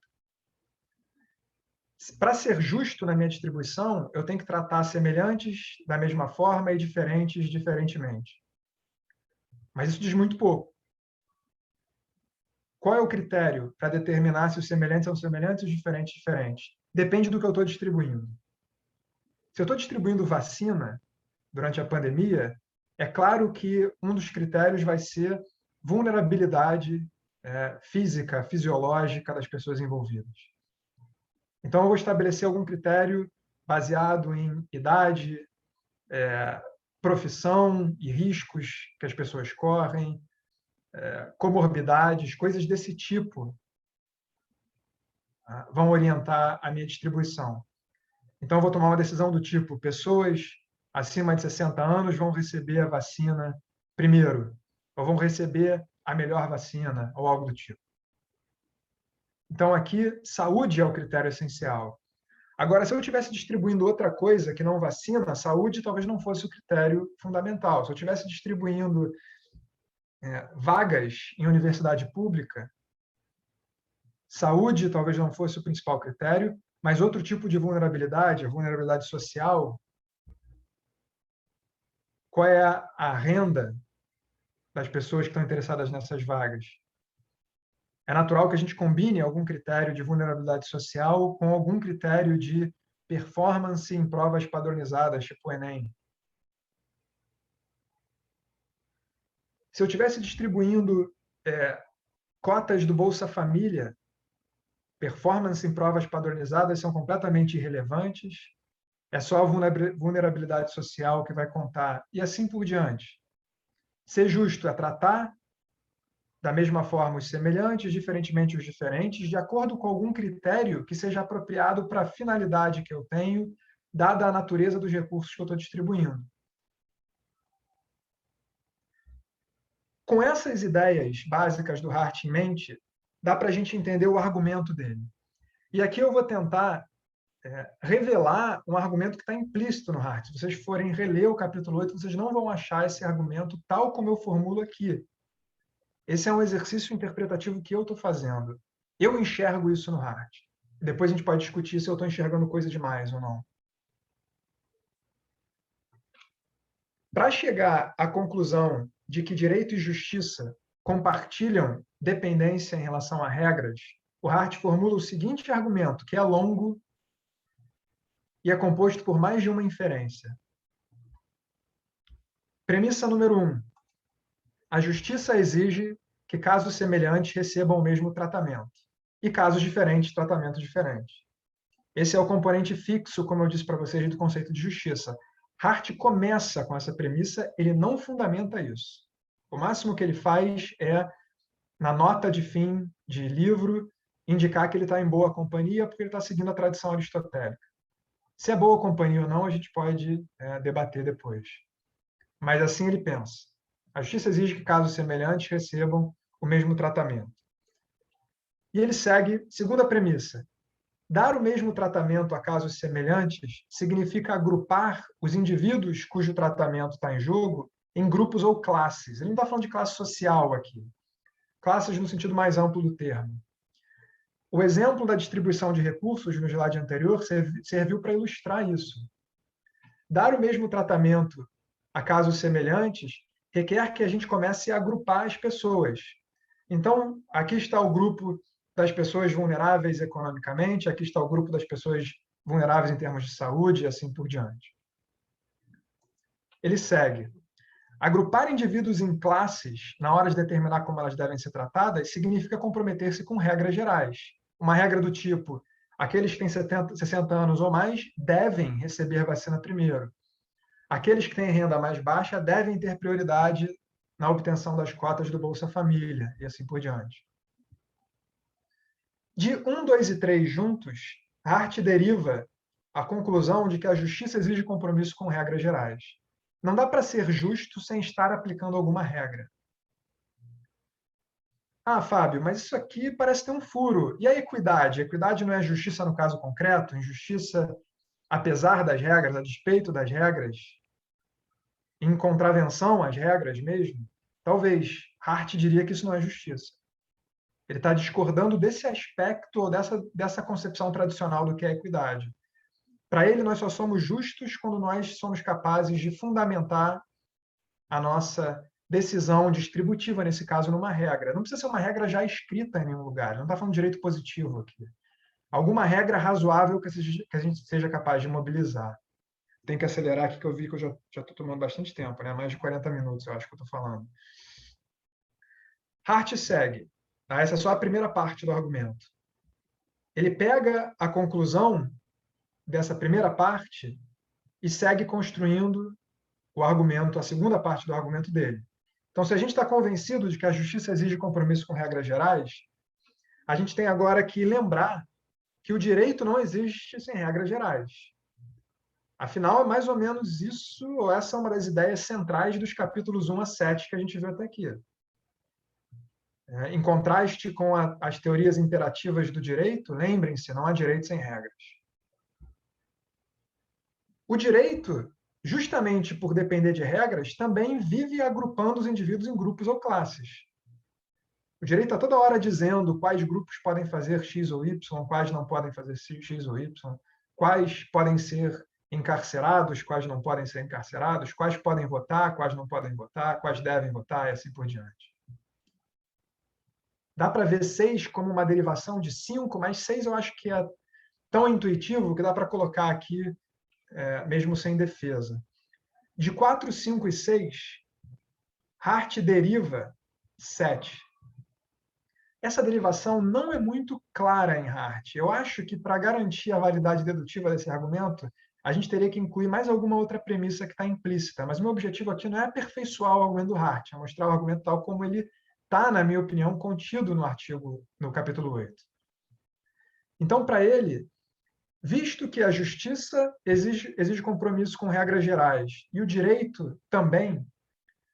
S2: Para ser justo na minha distribuição, eu tenho que tratar semelhantes da mesma forma e diferentes diferentemente. Mas isso diz muito pouco. Qual é o critério para determinar se os semelhantes são semelhantes e os diferentes diferentes? Depende do que eu estou distribuindo. Se eu estou distribuindo vacina durante a pandemia, é claro que um dos critérios vai ser vulnerabilidade física, fisiológica das pessoas envolvidas. Então, eu vou estabelecer algum critério baseado em idade, profissão e riscos que as pessoas correm, comorbidades, coisas desse tipo vão orientar a minha distribuição. Então, eu vou tomar uma decisão do tipo: pessoas acima de 60 anos vão receber a vacina primeiro, ou vão receber a melhor vacina, ou algo do tipo. Então, aqui, saúde é o critério essencial. Agora, se eu estivesse distribuindo outra coisa que não vacina, saúde talvez não fosse o critério fundamental. Se eu estivesse distribuindo vagas em universidade pública, saúde talvez não fosse o principal critério, mas outro tipo de vulnerabilidade, a vulnerabilidade social, qual é a renda das pessoas que estão interessadas nessas vagas? É natural que a gente combine algum critério de vulnerabilidade social com algum critério de performance em provas padronizadas, tipo o Enem. Se eu estivesse distribuindo cotas do Bolsa Família, performance em provas padronizadas são completamente irrelevantes, é só a vulnerabilidade social que vai contar, e assim por diante. Ser justo é tratar da mesma forma os semelhantes, diferentemente os diferentes, de acordo com algum critério que seja apropriado para a finalidade que eu tenho, dada a natureza dos recursos que eu estou distribuindo. Com essas ideias básicas do Hart em mente, dá para a gente entender o argumento dele. E aqui eu vou tentar revelar um argumento que está implícito no Hart. Se vocês forem reler o capítulo 8, vocês não vão achar esse argumento tal como eu formulo aqui. Esse é um exercício interpretativo que eu estou fazendo. Eu enxergo isso no Hart. Depois a gente pode discutir se eu estou enxergando coisa demais ou não. Para chegar à conclusão de que direito e justiça compartilham dependência em relação a regras, o Hart formula o seguinte argumento, que é longo e é composto por mais de uma inferência. Premissa número 1. A justiça exige que casos semelhantes recebam o mesmo tratamento e casos diferentes, tratamento diferente. Esse é o componente fixo, como eu disse para vocês, do conceito de justiça. Hart começa com essa premissa, ele não fundamenta isso. O máximo que ele faz é, na nota de fim de livro, indicar que ele está em boa companhia porque ele está seguindo a tradição aristotélica. Se é boa companhia ou não, a gente pode debater depois. Mas assim ele pensa. A justiça exige que casos semelhantes recebam o mesmo tratamento. E ele segue, segunda premissa. Dar o mesmo tratamento a casos semelhantes significa agrupar os indivíduos cujo tratamento está em jogo em grupos ou classes. Ele não está falando de classe social aqui. Classes no sentido mais amplo do termo. O exemplo da distribuição de recursos no slide anterior serviu para ilustrar isso. Dar o mesmo tratamento a casos semelhantes requer que a gente comece a agrupar as pessoas. Então, aqui está o grupo das pessoas vulneráveis economicamente, aqui está o grupo das pessoas vulneráveis em termos de saúde e assim por diante. Ele segue. Agrupar indivíduos em classes na hora de determinar como elas devem ser tratadas significa comprometer-se com regras gerais. Uma regra do tipo: aqueles que têm 60 anos ou mais devem receber vacina primeiro. Aqueles que têm renda mais baixa devem ter prioridade na obtenção das cotas do Bolsa Família, e assim por diante. De 1, 2 e 3 juntos, Hart deriva a conclusão de que a justiça exige compromisso com regras gerais. Não dá para ser justo sem estar aplicando alguma regra. Ah, Fábio, mas isso aqui parece ter um furo. E a equidade? A equidade não é justiça no caso concreto? Injustiça apesar das regras, a despeito das regras? Em contravenção às regras mesmo? Talvez. Hart diria que isso não é justiça. Ele está discordando desse aspecto ou dessa concepção tradicional do que é equidade. Para ele, nós só somos justos quando nós somos capazes de fundamentar a nossa decisão distributiva, nesse caso, numa regra. Não precisa ser uma regra já escrita em nenhum lugar. Não está falando de direito positivo aqui. Alguma regra razoável que a gente seja capaz de mobilizar. Tem que acelerar aqui, que eu vi que eu já estou tomando bastante tempo, né? Mais de 40 minutos, eu acho que eu estou falando. Hart segue. Tá? Essa é só a primeira parte do argumento. Ele pega a conclusão dessa primeira parte e segue construindo o argumento, a segunda parte do argumento dele. Então, se a gente está convencido de que a justiça exige compromisso com regras gerais, a gente tem agora que lembrar que o direito não existe sem regras gerais. Afinal, é mais ou menos isso, ou essa é uma das ideias centrais dos capítulos 1 a 7 que a gente viu até aqui. Em contraste com as teorias imperativas do direito, lembrem-se, não há direito sem regras. O direito, justamente por depender de regras, também vive agrupando os indivíduos em grupos ou classes. O direito está toda hora dizendo quais grupos podem fazer X ou Y, quais não podem fazer X ou Y, quais podem ser encarcerados, quais não podem ser encarcerados, quais podem votar, quais não podem votar, quais devem votar e assim por diante. Dá para ver 6 como uma derivação de 5, mas 6 eu acho que é tão intuitivo que dá para colocar aqui, mesmo sem defesa. De 4, 5 e 6, Hart deriva 7. Essa derivação não é muito clara em Hart. Eu acho que, para garantir a validade dedutiva desse argumento, a gente teria que incluir mais alguma outra premissa que está implícita. Mas o meu objetivo aqui não é aperfeiçoar o argumento do Hart, é mostrar o argumento tal como ele está, na minha opinião, contido no artigo, no capítulo 8. Então, para ele, visto que a justiça exige compromisso com regras gerais e o direito também,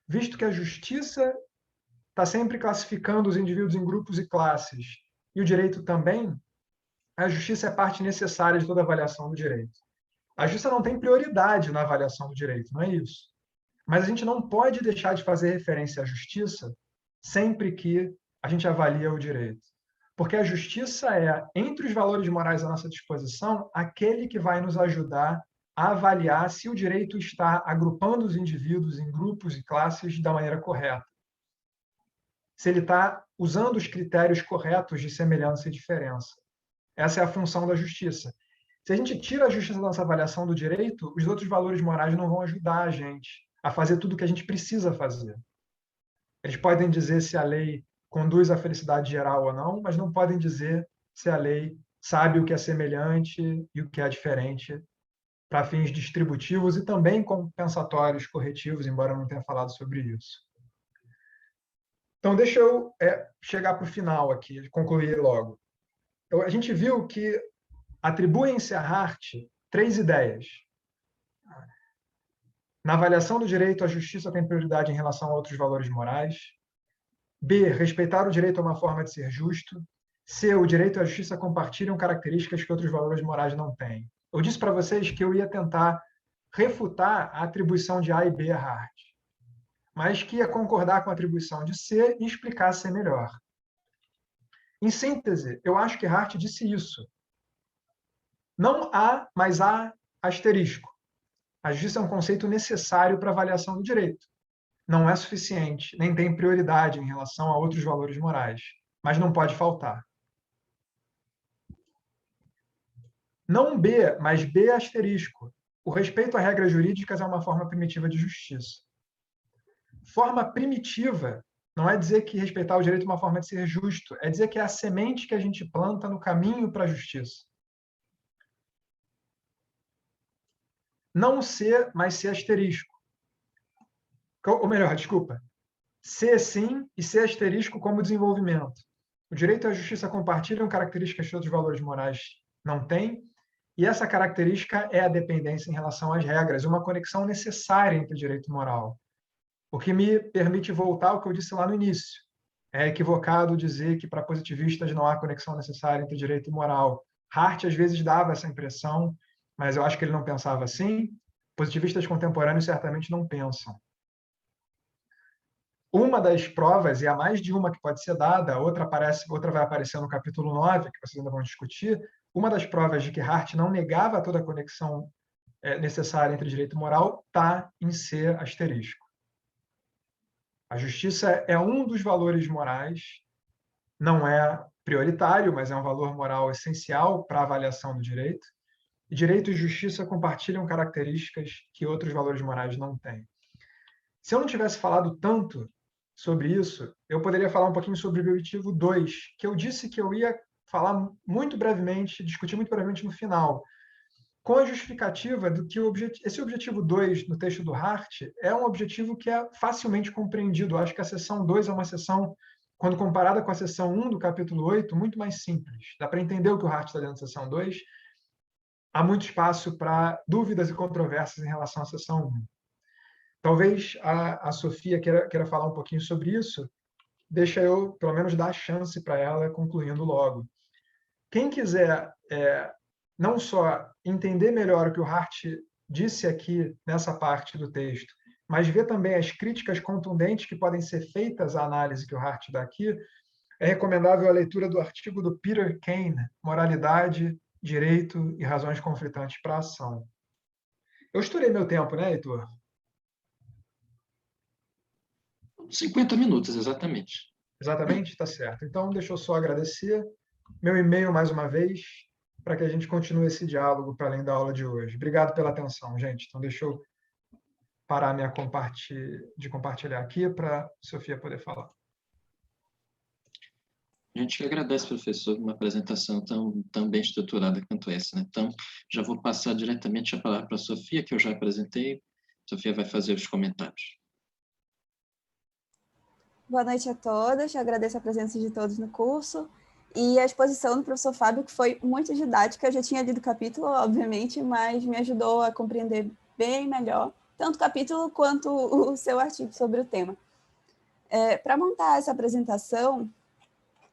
S2: visto que a justiça está sempre classificando os indivíduos em grupos e classes e o direito também, a justiça é parte necessária de toda avaliação do direito. A justiça não tem prioridade na avaliação do direito, não é isso. Mas a gente não pode deixar de fazer referência à justiça sempre que a gente avalia o direito. Porque a justiça é, entre os valores morais à nossa disposição, aquele que vai nos ajudar a avaliar se o direito está agrupando os indivíduos em grupos e classes da maneira correta. Se ele está usando os critérios corretos de semelhança e diferença. Essa é a função da justiça. Se a gente tira a justiça da nossa avaliação do direito, os outros valores morais não vão ajudar a gente a fazer tudo o que a gente precisa fazer. Eles podem dizer se a lei conduz à felicidade geral ou não, mas não podem dizer se a lei sabe o que é semelhante e o que é diferente para fins distributivos e também compensatórios, corretivos, embora eu não tenha falado sobre isso. Então, deixa eu chegar para o final aqui, concluir logo. A gente viu que atribuem-se a Hart 3 ideias. Na avaliação do direito, a justiça tem prioridade em relação a outros valores morais. B, respeitar o direito é uma forma de ser justo. C, o direito e a justiça compartilham características que outros valores morais não têm. Eu disse para vocês que eu ia tentar refutar a atribuição de A e B a Hart, mas que ia concordar com a atribuição de C e explicar C melhor. Em síntese, eu acho que Hart disse isso. Não há, mas há asterisco. A justiça é um conceito necessário para a avaliação do direito. Não é suficiente, nem tem prioridade em relação a outros valores morais, mas não pode faltar. Não B, mas B asterisco. O respeito a regras jurídicas é uma forma primitiva de justiça. Forma primitiva não é dizer que respeitar o direito é uma forma de ser justo, é dizer que é a semente que a gente planta no caminho para a justiça. Não C, mas C asterisco. Ou melhor, desculpa. C sim e C asterisco como desenvolvimento. O direito à justiça compartilham características que outros valores morais não têm, e essa característica é a dependência em relação às regras, uma conexão necessária entre direito e moral. O que me permite voltar ao que eu disse lá no início. É equivocado dizer que para positivistas não há conexão necessária entre direito e moral. Hart às vezes dava essa impressão, mas eu acho que ele não pensava assim. Positivistas contemporâneos certamente não pensam. Uma das provas, e há mais de uma que pode ser dada, outra vai aparecer no capítulo 9, que vocês ainda vão discutir, uma das provas de que Hart não negava toda a conexão necessária entre direito e moral está em C asterisco. A justiça é um dos valores morais, não é prioritário, mas é um valor moral essencial para a avaliação do direito. E direito e justiça compartilham características que outros valores morais não têm. Se eu não tivesse falado tanto sobre isso, eu poderia falar um pouquinho sobre o objetivo 2, que eu disse que eu ia falar muito brevemente, discutir muito brevemente no final, com a justificativa do que esse objetivo 2 no texto do Hart é um objetivo que é facilmente compreendido. Eu acho que a seção 2 é uma seção, quando comparada com a seção 1 do capítulo 8, muito mais simples. Dá para entender o que o Hart está dentro da seção 2. Há muito espaço para dúvidas e controvérsias em relação à seção 1. Talvez a Sofia queira falar um pouquinho sobre isso. Deixa eu, pelo menos, dar a chance para ela, concluindo logo. Quem quiser não só entender melhor o que o Hart disse aqui nessa parte do texto, mas ver também as críticas contundentes que podem ser feitas à análise que o Hart dá aqui, é recomendável a leitura do artigo do Peter Kane, Moralidade, Direito e Razões Conflitantes para a Ação. Eu estourei meu tempo, né, Heitor?
S1: 50 minutos, exatamente.
S2: Exatamente? Está certo. Então, deixa eu só agradecer meu e-mail mais uma vez, para que a gente continue esse diálogo para além da aula de hoje. Obrigado pela atenção, gente. Então, deixa eu parar de compartilhar aqui para a Sofia poder falar.
S1: A gente que agradece, professor, uma apresentação tão bem estruturada quanto essa, né? Então, já vou passar diretamente a palavra para a Sofia, que eu já apresentei. A Sofia vai fazer os comentários.
S3: Boa noite a todas, eu agradeço a presença de todos no curso e a exposição do professor Fábio, que foi muito didática. Eu já tinha lido o capítulo, obviamente, mas me ajudou a compreender bem melhor, tanto o capítulo quanto o seu artigo sobre o tema. Para montar essa apresentação,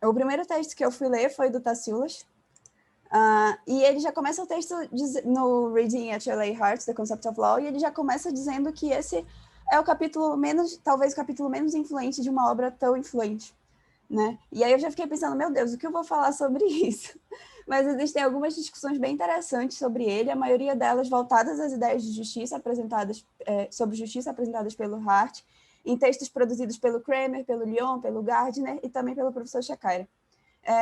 S3: o primeiro texto que eu fui ler foi do Taciulas, e ele já começa o texto no Reading at L.A. Hart, The Concept of Law, e ele já começa dizendo que esse é o capítulo talvez o capítulo menos influente de uma obra tão influente, né? E aí eu já fiquei pensando, meu Deus, o que eu vou falar sobre isso? Mas existem algumas discussões bem interessantes sobre ele, a maioria delas voltadas às ideias de justiça sobre justiça apresentadas pelo Hart, em textos produzidos pelo Kramer, pelo Lyon, pelo Gardner e também pelo professor Shakira.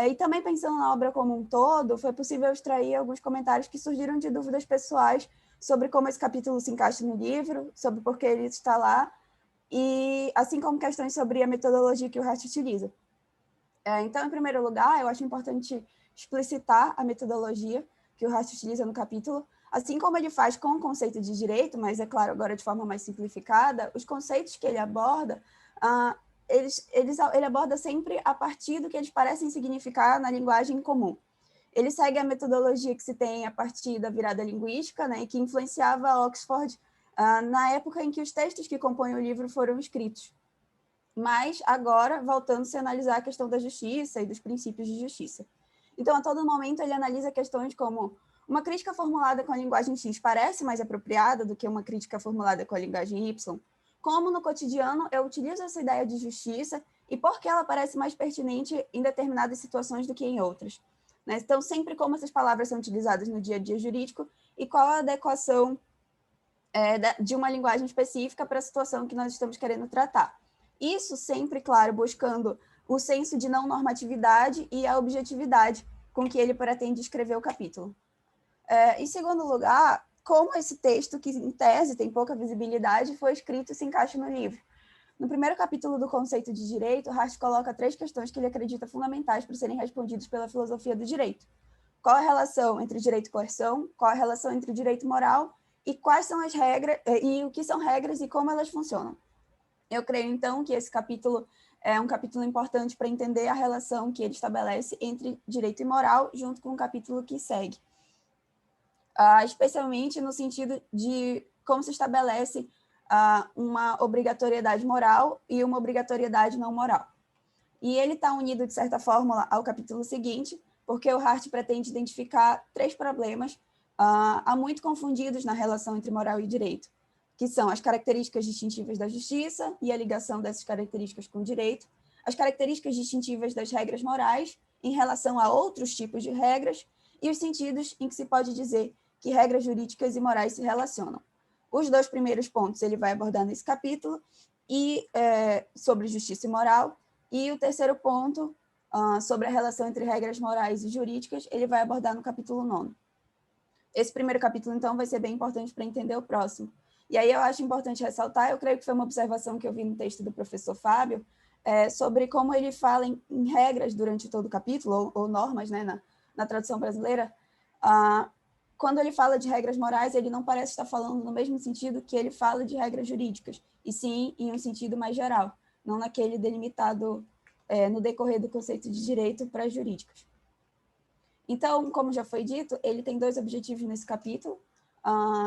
S3: E também pensando na obra como um todo, foi possível extrair alguns comentários que surgiram de dúvidas pessoais sobre como esse capítulo se encaixa no livro, sobre por que ele está lá, e assim como questões sobre a metodologia que o Hart utiliza. Então, em primeiro lugar, eu acho importante explicitar a metodologia que o Hart utiliza no capítulo, assim como ele faz com o conceito de direito, mas, é claro, agora de forma mais simplificada, os conceitos que ele aborda, ele aborda sempre a partir do que eles parecem significar na linguagem comum. Ele segue a metodologia que se tem a partir da virada linguística, né, que influenciava Oxford na época em que os textos que compõem o livro foram escritos. Mas agora, voltando-se a analisar a questão da justiça e dos princípios de justiça. Então, a todo momento, ele analisa questões como uma crítica formulada com a linguagem X parece mais apropriada do que uma crítica formulada com a linguagem Y? Como no cotidiano eu utilizo essa ideia de justiça e por que ela parece mais pertinente em determinadas situações do que em outras? Então, sempre como essas palavras são utilizadas no dia a dia jurídico e qual a adequação de uma linguagem específica para a situação que nós estamos querendo tratar. Isso sempre, claro, buscando o senso de não normatividade e a objetividade com que ele pretende escrever o capítulo. Em segundo lugar, como esse texto, que em tese tem pouca visibilidade, foi escrito e se encaixa no livro. No primeiro capítulo do conceito de direito, Hart coloca 3 questões que ele acredita fundamentais para serem respondidas pela filosofia do direito. Qual a relação entre direito e coerção? Qual a relação entre direito e moral? E quais são as regras, e o que são regras e como elas funcionam? Eu creio, então, que esse capítulo é um capítulo importante para entender a relação que ele estabelece entre direito e moral, junto com o capítulo que segue. Especialmente no sentido de como se estabelece uma obrigatoriedade moral e uma obrigatoriedade não moral. E ele está unido, de certa forma, ao capítulo seguinte, porque o Hart pretende identificar 3 problemas há muito confundidos na relação entre moral e direito, que são as características distintivas da justiça e a ligação dessas características com o direito, as características distintivas das regras morais em relação a outros tipos de regras e os sentidos em que se pode dizer que regras jurídicas e morais se relacionam. Os 2 primeiros pontos ele vai abordar nesse capítulo, e sobre justiça e moral, e o terceiro ponto, sobre a relação entre regras morais e jurídicas, ele vai abordar no capítulo 9. Esse primeiro capítulo, então, vai ser bem importante para entender o próximo. E aí eu acho importante ressaltar, eu creio que foi uma observação que eu vi no texto do professor Fábio, sobre como ele fala em regras durante todo o capítulo, ou normas, né, na tradução brasileira. Quando ele fala de regras morais, ele não parece estar falando no mesmo sentido que ele fala de regras jurídicas, e sim em um sentido mais geral, não naquele delimitado no decorrer do conceito de direito para as jurídicas. Então, como já foi dito, ele tem 2 objetivos nesse capítulo.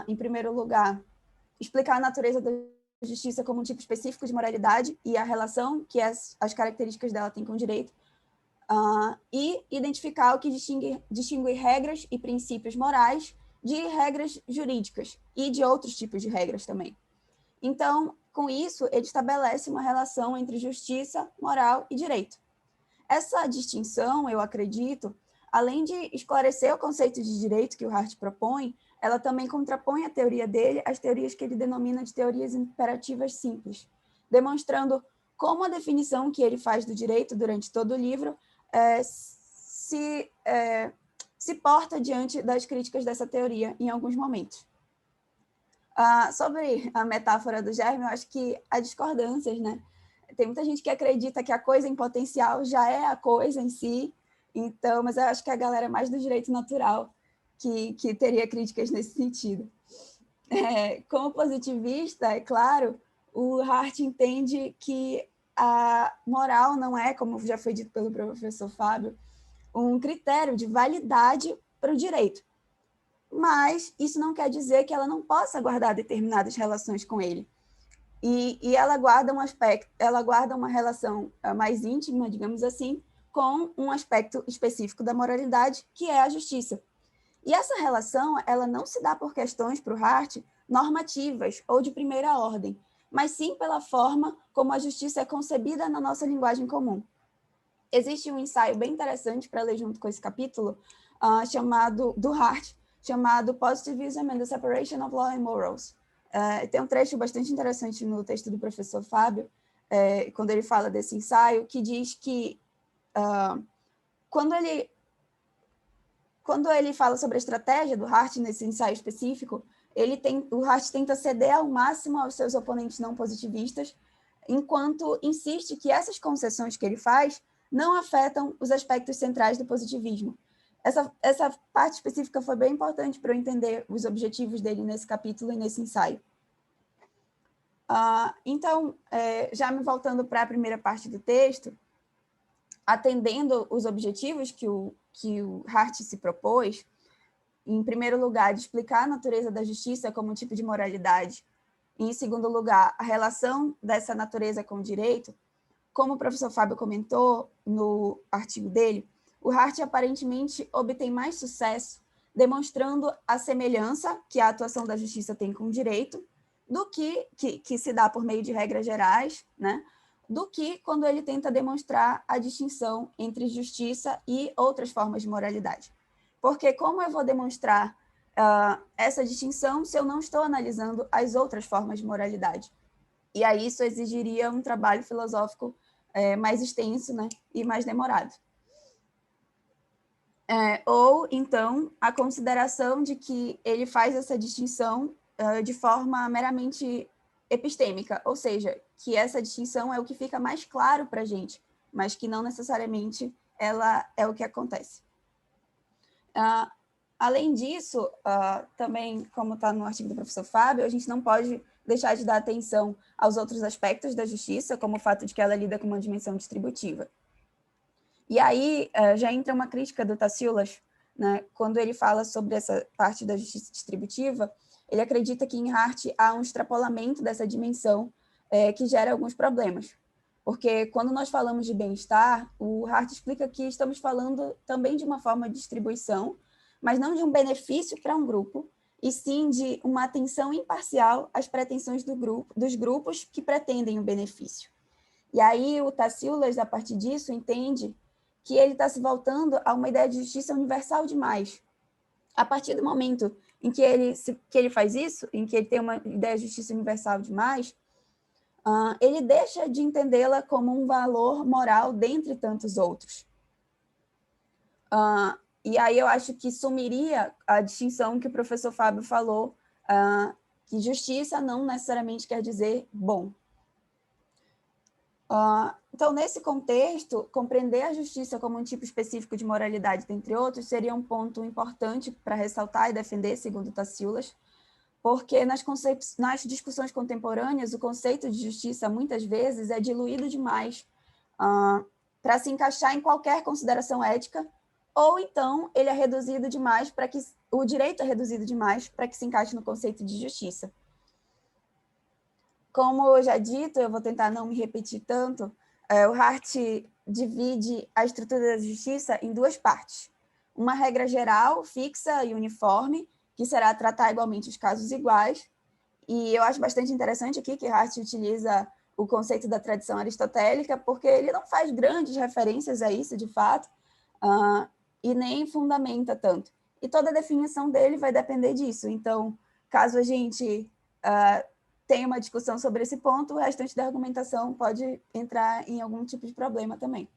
S3: Em primeiro lugar, explicar a natureza da justiça como um tipo específico de moralidade e a relação que as características dela têm com o direito, e identificar o que distingue regras e princípios morais de regras jurídicas e de outros tipos de regras também. Então, com isso, ele estabelece uma relação entre justiça, moral e direito. Essa distinção, eu acredito, além de esclarecer o conceito de direito que o Hart propõe, ela também contrapõe a teoria dele às teorias que ele denomina de teorias imperativas simples, demonstrando como a definição que ele faz do direito durante todo o livro se porta diante das críticas dessa teoria em alguns momentos. Sobre a metáfora do germe, eu acho que há discordâncias, né? Tem muita gente que acredita que a coisa em potencial já é a coisa em si, então, mas eu acho que a galera é mais do direito natural que teria críticas nesse sentido. Como positivista, é claro, o Hart entende que a moral não é, como já foi dito pelo professor Fábio, um critério de validade para o direito. Mas isso não quer dizer que ela não possa guardar determinadas relações com ele. E ela guarda uma relação mais íntima, digamos assim, com um aspecto específico da moralidade, que é a justiça. E essa relação, ela não se dá por questões, para o Hart, normativas ou de primeira ordem, mas sim pela forma como a justiça é concebida na nossa linguagem comum. Existe um ensaio bem interessante para ler junto com esse capítulo, do Hart, chamado Positivism and the Separation of Law and Morals. Tem um trecho bastante interessante no texto do professor Fábio, quando ele fala desse ensaio, que diz que quando ele fala sobre a estratégia do Hart nesse ensaio específico, o Hart tenta ceder ao máximo aos seus oponentes não positivistas, enquanto insiste que essas concessões que ele faz não afetam os aspectos centrais do positivismo. Essa parte específica foi bem importante para eu entender os objetivos dele nesse capítulo e nesse ensaio. Então, já me voltando para a primeira parte do texto, atendendo os objetivos que o Hart se propôs, em primeiro lugar, de explicar a natureza da justiça como um tipo de moralidade, e, em segundo lugar, a relação dessa natureza com o direito, como o professor Fábio comentou no artigo dele, o Hart aparentemente obtém mais sucesso demonstrando a semelhança que a atuação da justiça tem com o direito, do que se dá por meio de regras gerais, né? Do que quando ele tenta demonstrar a distinção entre justiça e outras formas de moralidade. Porque como eu vou demonstrar essa distinção se eu não estou analisando as outras formas de moralidade? E aí isso exigiria um trabalho filosófico mais extenso, né, e mais demorado. Ou, então, a consideração de que ele faz essa distinção de forma meramente epistêmica, ou seja, que essa distinção é o que fica mais claro para a gente, mas que não necessariamente ela é o que acontece. Além disso, também, como está no artigo do professor Fábio, a gente não pode deixar de dar atenção aos outros aspectos da justiça, como o fato de que ela lida com uma dimensão distributiva. E aí já entra uma crítica do Taciulas, né? Quando ele fala sobre essa parte da justiça distributiva, ele acredita que em Hart há um extrapolamento dessa dimensão que gera alguns problemas. Porque quando nós falamos de bem-estar, o Hart explica que estamos falando também de uma forma de distribuição, mas não de um benefício para um grupo, e sim de uma atenção imparcial às pretensões dos grupos que pretendem o benefício. E aí o Taciulas, a partir disso, entende que ele está se voltando a uma ideia de justiça universal demais. A partir do momento em que ele faz isso, em que ele tem uma ideia de justiça universal demais, ele deixa de entendê-la como um valor moral dentre tantos outros. E aí eu acho que sumiria a distinção que o professor Fábio falou, que justiça não necessariamente quer dizer bom. Então, nesse contexto, compreender a justiça como um tipo específico de moralidade, dentre outros, seria um ponto importante para ressaltar e defender, segundo Taciulas, porque nas discussões contemporâneas, o conceito de justiça, muitas vezes, é diluído demais para se encaixar em qualquer consideração ética, ou então ele é reduzido demais para que o direito é reduzido demais para que se encaixe no conceito de justiça. Como eu já dito, eu vou tentar não me repetir tanto, o Hart divide a estrutura da justiça em duas partes. Uma regra geral, fixa e uniforme, que será tratar igualmente os casos iguais. E eu acho bastante interessante aqui que Hart utiliza o conceito da tradição aristotélica, porque ele não faz grandes referências a isso, de fato, e nem fundamenta tanto. E toda a definição dele vai depender disso. Então, caso a gente tem uma discussão sobre esse ponto, o restante da argumentação pode entrar em algum tipo de problema também.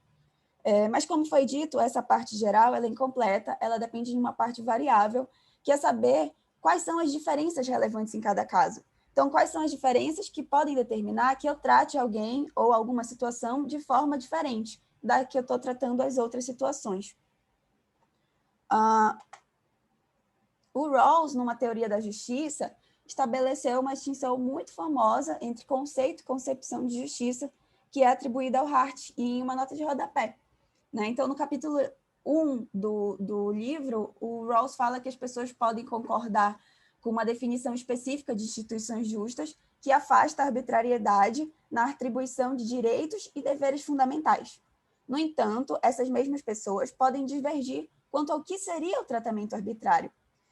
S3: Mas, como foi dito, essa parte geral ela é incompleta, ela depende de uma parte variável, que é saber quais são as diferenças relevantes em cada caso. Então, quais são as diferenças que podem determinar que eu trate alguém ou alguma situação de forma diferente da que eu estou tratando as outras situações. O Rawls, numa teoria da justiça, estabeleceu uma distinção muito famosa entre conceito e concepção de justiça, que é atribuída ao Hart em uma nota de rodapé. Né? Então, no capítulo 1 do livro, o Rawls fala que as pessoas podem concordar com uma definição específica de instituições justas que afasta a arbitrariedade na atribuição de direitos e deveres fundamentais. No entanto, essas mesmas pessoas podem divergir quanto ao que seria o tratamento arbitrário.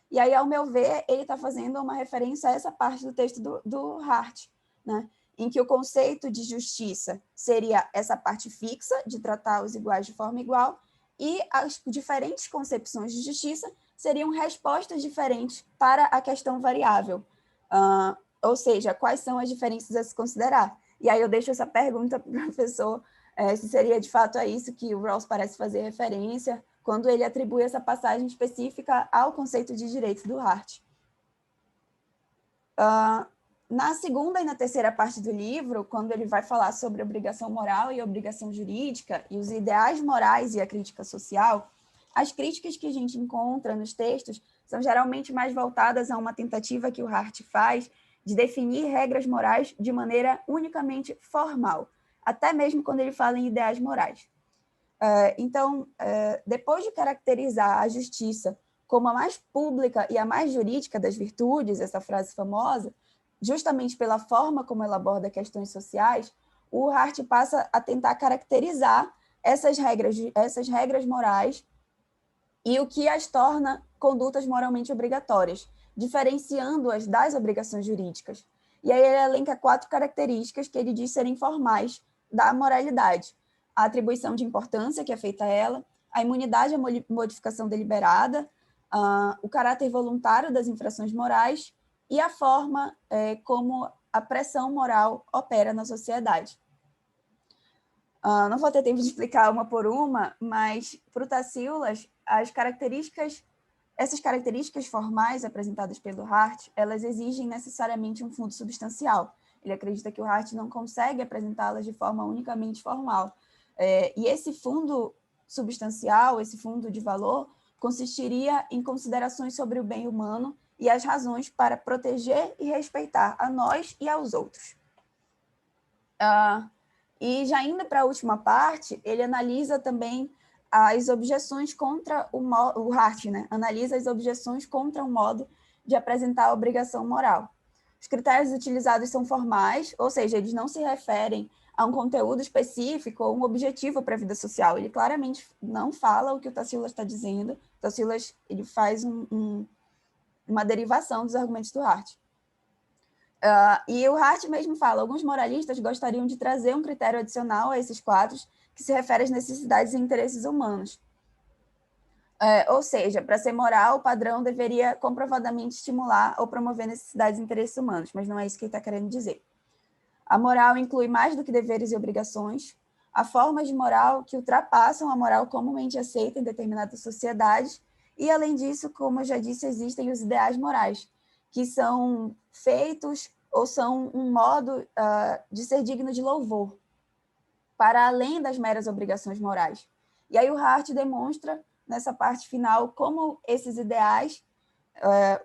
S3: E aí, ao meu ver, ele está fazendo uma referência a essa parte do texto do Hart, né? Em que o conceito de justiça seria essa parte fixa, de tratar os iguais de forma igual, e as diferentes concepções de justiça seriam respostas diferentes para a questão variável. Ou seja, quais são as diferenças a se considerar? E aí eu deixo essa pergunta para o professor, se seria de fato a isso que o Rawls parece fazer referência, quando ele atribui essa passagem específica ao conceito de direito do Hart. Na segunda e na terceira parte do livro, quando ele vai falar sobre obrigação moral e obrigação jurídica, e os ideais morais e a crítica social, as críticas que a gente encontra nos textos são geralmente mais voltadas a uma tentativa que o Hart faz de definir regras morais de maneira unicamente formal, até mesmo quando ele fala em ideais morais. Então, depois de caracterizar a justiça como a mais pública e a mais jurídica das virtudes, essa frase famosa, justamente pela forma como ela aborda questões sociais, o Hart passa a tentar caracterizar essas regras morais e o que as torna condutas moralmente obrigatórias, diferenciando-as das obrigações jurídicas. E aí ele elenca 4 características que ele diz serem formais da moralidade: a atribuição de importância que é feita a ela, a imunidade à modificação deliberada, o caráter voluntário das infrações morais e a forma como a pressão moral opera na sociedade. Não vou ter tempo de explicar uma por uma, mas para o Tacíulas, essas características formais apresentadas pelo Hart, elas exigem necessariamente um fundo substancial. Ele acredita que o Hart não consegue apresentá-las de forma unicamente formal. E esse fundo substancial, esse fundo de valor, consistiria em considerações sobre o bem humano e as razões para proteger e respeitar a nós e aos outros. E já indo para a última parte, ele analisa também as objeções contra o Hart, né? Analisa as objeções contra o modo de apresentar a obrigação moral. Os critérios utilizados são formais, ou seja, eles não se referem a um conteúdo específico ou um objetivo para a vida social. Ele claramente não fala o que o Tacíulas está dizendo. O Tacíulas ele faz uma derivação dos argumentos do Hart. E o Hart mesmo fala, alguns moralistas gostariam de trazer um critério adicional a esses quadros que se refere às necessidades e interesses humanos. Ou seja, para ser moral, o padrão deveria comprovadamente estimular ou promover necessidades e interesses humanos, mas não é isso que ele está querendo dizer. A moral inclui mais do que deveres e obrigações, há formas de moral que ultrapassam a moral comumente aceita em determinadas sociedades, e, além disso, como eu já disse, existem os ideais morais, que são feitos ou são um modo de ser digno de louvor, para além das meras obrigações morais. E aí o Hart demonstra, nessa parte final, como esses ideais,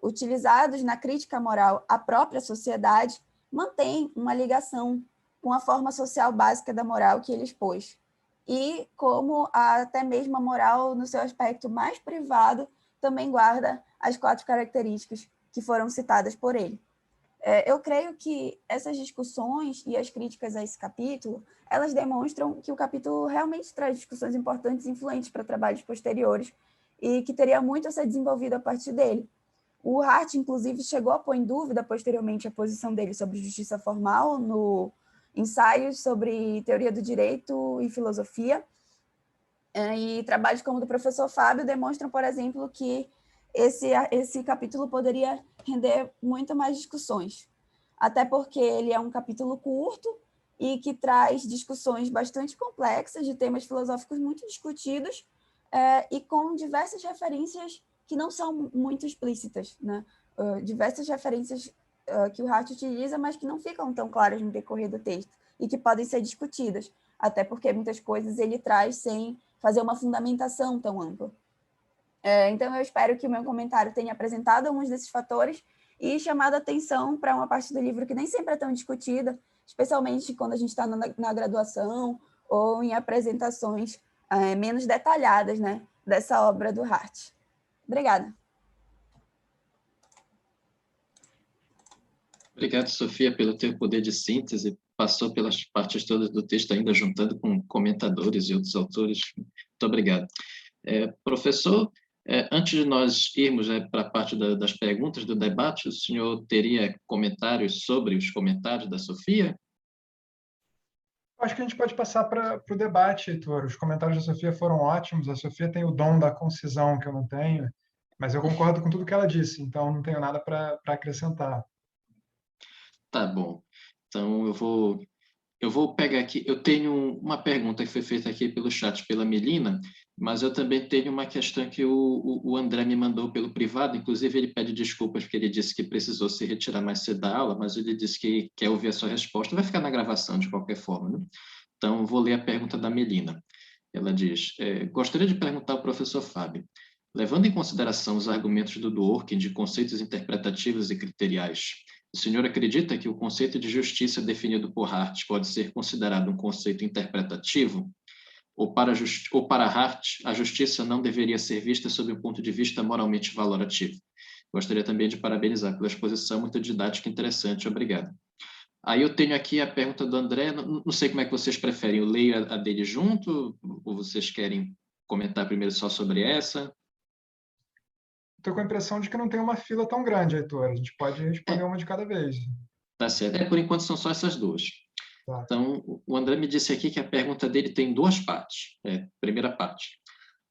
S3: utilizados na crítica moral à própria sociedade, mantêm uma ligação com a forma social básica da moral que ele expôs. E como até mesmo a moral, no seu aspecto mais privado, também guarda as 4 características que foram citadas por ele. Eu creio que essas discussões e as críticas a esse capítulo, elas demonstram que o capítulo realmente traz discussões importantes e influentes para trabalhos posteriores e que teria muito a ser desenvolvido a partir dele. O Hart, inclusive, chegou a pôr em dúvida posteriormente a posição dele sobre justiça formal no ensaios sobre teoria do direito e filosofia, e trabalhos como o do professor Fábio demonstram, por exemplo, que esse capítulo poderia render muito mais discussões, até porque ele é um capítulo curto e que traz discussões bastante complexas de temas filosóficos muito discutidos e com diversas referências que não são muito explícitas, né? Diversas referências que o Hart utiliza, mas que não ficam tão claras no decorrer do texto e que podem ser discutidas, até porque muitas coisas ele traz sem fazer uma fundamentação tão ampla. Então, eu espero que o meu comentário tenha apresentado alguns desses fatores e chamado a atenção para uma parte do livro que nem sempre é tão discutida, especialmente quando a gente está na graduação ou em apresentações menos detalhadas, né, dessa obra do Hart. Obrigada.
S1: Obrigado, Sofia, pelo teu poder de síntese. Passou pelas partes todas do texto, ainda juntando com comentadores e outros autores. Muito obrigado. Professor, antes de nós irmos para a parte das perguntas do debate, o senhor teria comentários sobre os comentários da Sofia?
S2: Acho que a gente pode passar para o debate, Heitor. Os comentários da Sofia foram ótimos. A Sofia tem o dom da concisão que eu não tenho, mas eu concordo com tudo que ela disse, então não tenho nada para acrescentar.
S1: Tá bom. Então, eu vou pegar aqui. Eu tenho uma pergunta que foi feita aqui pelo chat pela Melina, mas eu também tenho uma questão que o André me mandou pelo privado. Inclusive, ele pede desculpas porque ele disse que precisou se retirar mais cedo da aula, mas ele disse que quer ouvir a sua resposta. Vai ficar na gravação, de qualquer forma, né? Então, vou ler a pergunta da Melina. Ela diz, gostaria de perguntar ao professor Fábio, levando em consideração os argumentos do Dworkin de conceitos interpretativos e criteriais, o senhor acredita que o conceito de justiça definido por Hart pode ser considerado um conceito interpretativo? Ou para Hart, a justiça não deveria ser vista sob um ponto de vista moralmente valorativo? Gostaria também de parabenizar pela exposição muito didática e interessante. Obrigado. Aí eu tenho aqui a pergunta do André. Não sei como é que vocês preferem. Eu leio a dele junto? Ou vocês querem comentar primeiro só sobre essa?
S2: Estou com a impressão de que não tem uma fila tão grande, Heitor. A gente pode responder uma de cada vez.
S1: Tá certo. Por enquanto são só essas duas.
S2: Tá.
S1: Então, o André me disse aqui que a pergunta dele tem 2 partes. Primeira parte.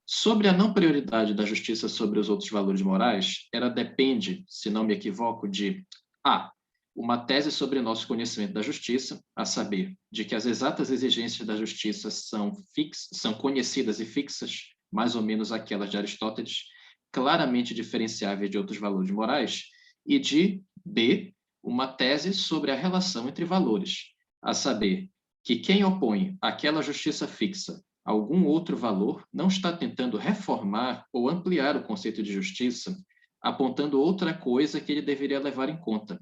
S1: Sobre a não prioridade da justiça sobre os outros valores morais, ela depende, se não me equivoco, de A, uma tese sobre nosso conhecimento da justiça, a saber, de que as exatas exigências da justiça são conhecidas e fixas, mais ou menos aquelas de Aristóteles, claramente diferenciáveis de outros valores morais, e de B, uma tese sobre a relação entre valores, a saber, que quem opõe àquela justiça fixa a algum outro valor não está tentando reformar ou ampliar o conceito de justiça, apontando outra coisa que ele deveria levar em conta,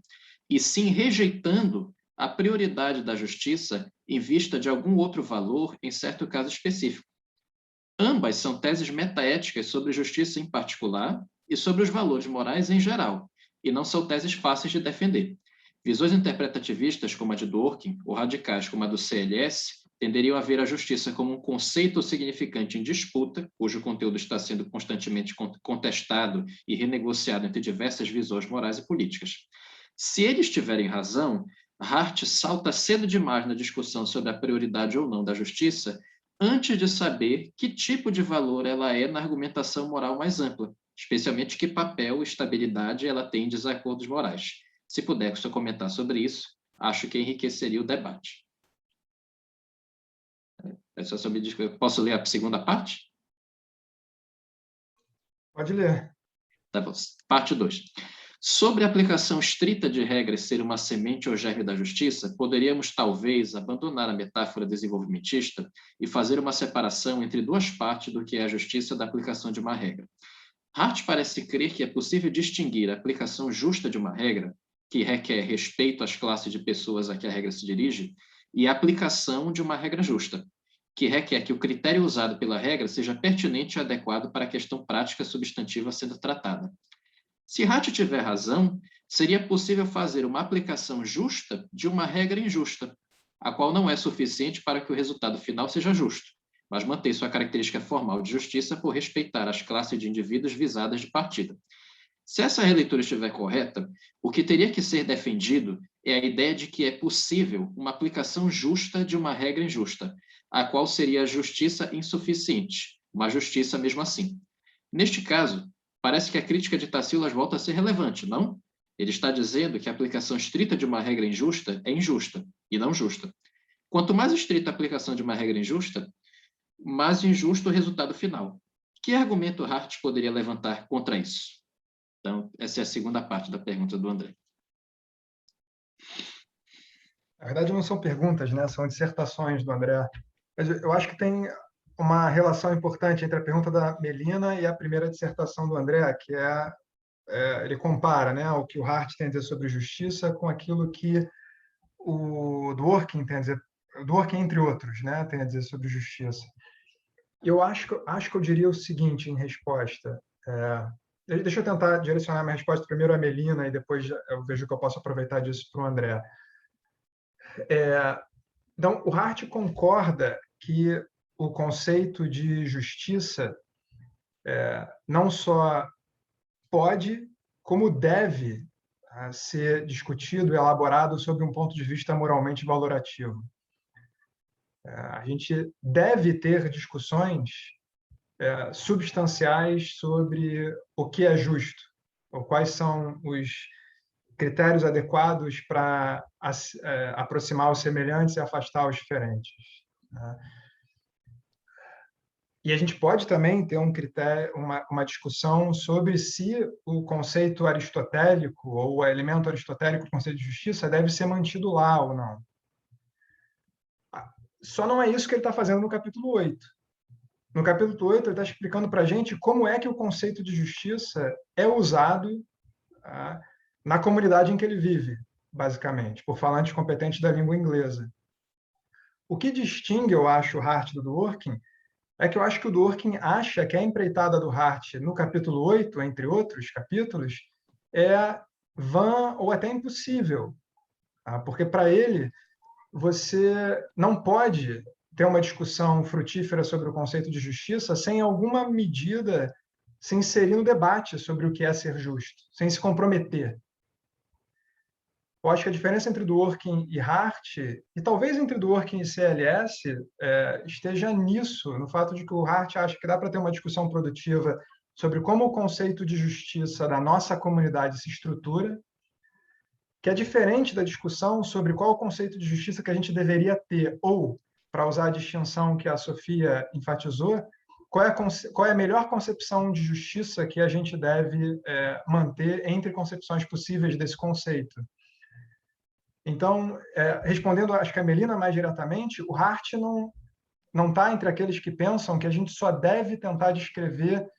S1: e sim rejeitando a prioridade da justiça em vista de algum outro valor em certo caso específico. Ambas são teses metaéticas sobre justiça em particular e sobre os valores morais em geral, e não são teses fáceis de defender. Visões interpretativistas como a de Dworkin, ou radicais como a do CLS, tenderiam a ver a justiça como um conceito significante em disputa, cujo conteúdo está sendo constantemente contestado e renegociado entre diversas visões morais e políticas. Se eles tiverem razão, Hart salta cedo demais na discussão sobre a prioridade ou não da justiça, antes de saber que tipo de valor ela é na argumentação moral mais ampla, especialmente que papel e estabilidade ela tem em desacordos morais. Se puder só comentar sobre isso, acho que enriqueceria o debate. Posso ler a segunda parte?
S2: Pode ler.
S1: Tá bom. Parte 2. Sobre a aplicação estrita de regras ser uma semente ou germe da justiça, poderíamos talvez abandonar a metáfora desenvolvimentista e fazer uma separação entre duas partes do que é a justiça da aplicação de uma regra. Hart parece crer que é possível distinguir a aplicação justa de uma regra, que requer respeito às classes de pessoas a que a regra se dirige, e a aplicação de uma regra justa, que requer que o critério usado pela regra seja pertinente e adequado para a questão prática substantiva sendo tratada. Se Hart tiver razão, seria possível fazer uma aplicação justa de uma regra injusta, a qual não é suficiente para que o resultado final seja justo, mas mantém sua característica formal de justiça por respeitar as classes de indivíduos visadas de partida. Se essa releitura estiver correta, o que teria que ser defendido é a ideia de que é possível uma aplicação justa de uma regra injusta, a qual seria a justiça insuficiente, uma justiça mesmo assim. Neste caso, parece que a crítica de Tassilas volta a ser relevante, não? Ele está dizendo que a aplicação estrita de uma regra injusta é injusta, e não justa. Quanto mais estrita a aplicação de uma regra injusta, mais injusto o resultado final. Que argumento Hart poderia levantar contra isso? Então, essa é a segunda parte da pergunta do André.
S2: Na verdade, não são perguntas, né? São dissertações do André. Mas eu acho que tem uma relação importante entre a pergunta da Melina e a primeira dissertação do André, que ele compara, né, o que o Hart tem a dizer sobre justiça com aquilo que o Dworkin tem a dizer, Dworkin, entre outros, né, tem a dizer sobre justiça. Eu acho que eu diria o seguinte em resposta. Deixa eu tentar direcionar minha resposta primeiro à Melina e depois eu vejo que eu posso aproveitar disso para o André. Então, o Hart concorda que o conceito de justiça não só pode, como deve ser discutido e elaborado sob um ponto de vista moralmente valorativo. A gente deve ter discussões substanciais sobre o que é justo, ou quais são os critérios adequados para aproximar os semelhantes e afastar os diferentes. E a gente pode também ter um critério, uma discussão sobre se o conceito aristotélico ou o elemento aristotélico do conceito de justiça deve ser mantido lá ou não. Só não é isso que ele está fazendo no capítulo 8. No capítulo 8, ele está explicando para a gente como é que o conceito de justiça é usado na comunidade em que ele vive, basicamente, por falantes competentes da língua inglesa. O que distingue, eu acho, o Hart do Dworkin é que eu acho que o Dworkin acha que a empreitada do Hart no capítulo 8, entre outros capítulos, é vã ou até impossível. Porque, para ele, você não pode ter uma discussão frutífera sobre o conceito de justiça sem alguma medida se inserir no debate sobre o que é ser justo, sem se comprometer. Eu acho que a diferença entre Dworkin e Hart, e talvez entre Dworkin e CLS, esteja nisso, no fato de que o Hart acha que dá para ter uma discussão produtiva sobre como o conceito de justiça da nossa comunidade se estrutura, que é diferente da discussão sobre qual o conceito de justiça que a gente deveria ter, ou, para usar a distinção que a Sofia enfatizou, qual é a melhor concepção de justiça que a gente deve manter entre concepções possíveis desse conceito. Então, respondendo, acho que a Melina mais diretamente, o Hart não está entre aqueles que pensam que a gente só deve tentar descrever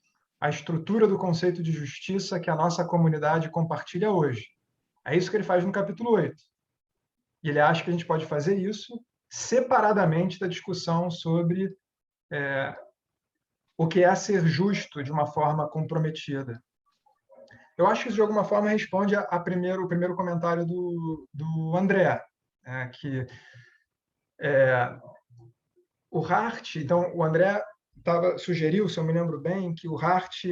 S2: a estrutura do conceito de justiça que a nossa comunidade compartilha hoje. É isso que ele faz no capítulo 8. E ele acha que a gente pode fazer isso separadamente da discussão sobre o que é ser justo de uma forma comprometida. Eu acho que isso, de alguma forma, responde o primeiro comentário do André, que o Hart... Então, o André sugeriu, se eu me lembro bem, que o Hart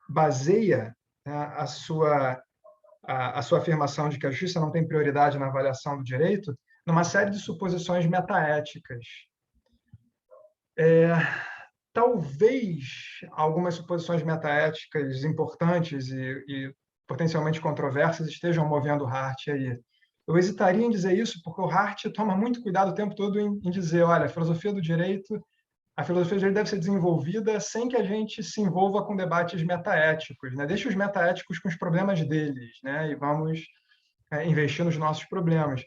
S2: baseia a sua afirmação de que a justiça não tem prioridade na avaliação do direito numa série de suposições metaéticas. Talvez algumas suposições metaéticas importantes e potencialmente controversas estejam movendo o Hart aí. Eu hesitaria em dizer isso porque o Hart toma muito cuidado o tempo todo em dizer, olha, a filosofia do direito deve ser desenvolvida sem que a gente se envolva com debates metaéticos, né? Deixa os metaéticos com os problemas deles, né? E vamos investir nos nossos problemas.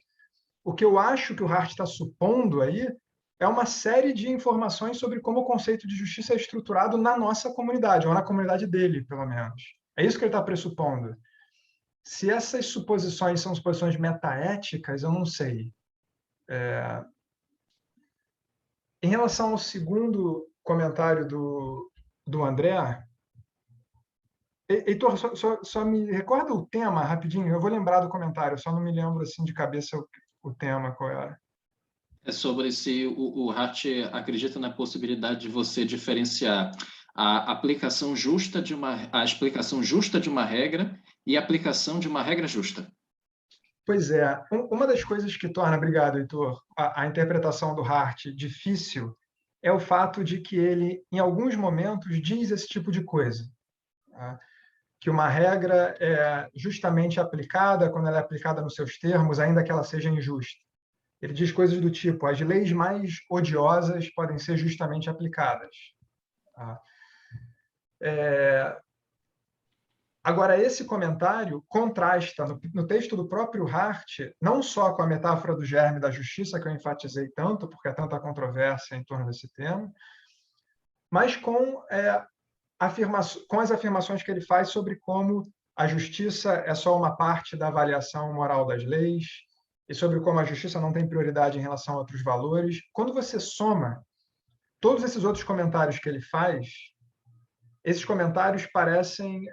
S2: O que eu acho que o Hart está supondo aí é uma série de informações sobre como o conceito de justiça é estruturado na nossa comunidade, ou na comunidade dele, pelo menos. É isso que ele está pressupondo. Se essas suposições são suposições metaéticas, eu não sei. Em relação ao segundo comentário do André, Heitor, só me recorda o tema rapidinho. Eu vou lembrar do comentário, só não me lembro assim de cabeça o tema qual era.
S1: É sobre se o Hart acredita na possibilidade de você diferenciar a explicação justa de uma regra e a aplicação de uma regra justa.
S2: Pois é. Uma das coisas que torna, obrigado, Heitor, a interpretação do Hart difícil é o fato de que ele, em alguns momentos, diz esse tipo de coisa. Tá? Que uma regra é justamente aplicada quando ela é aplicada nos seus termos, ainda que ela seja injusta. Ele diz coisas do tipo: as leis mais odiosas podem ser justamente aplicadas. Tá? Agora, esse comentário contrasta no texto do próprio Hart, não só com a metáfora do germe da justiça, que eu enfatizei tanto, porque há tanta controvérsia em torno desse tema, mas com as afirmações que ele faz sobre como a justiça é só uma parte da avaliação moral das leis, e sobre como a justiça não tem prioridade em relação a outros valores. Quando você soma todos esses outros comentários que ele faz, esses comentários parecem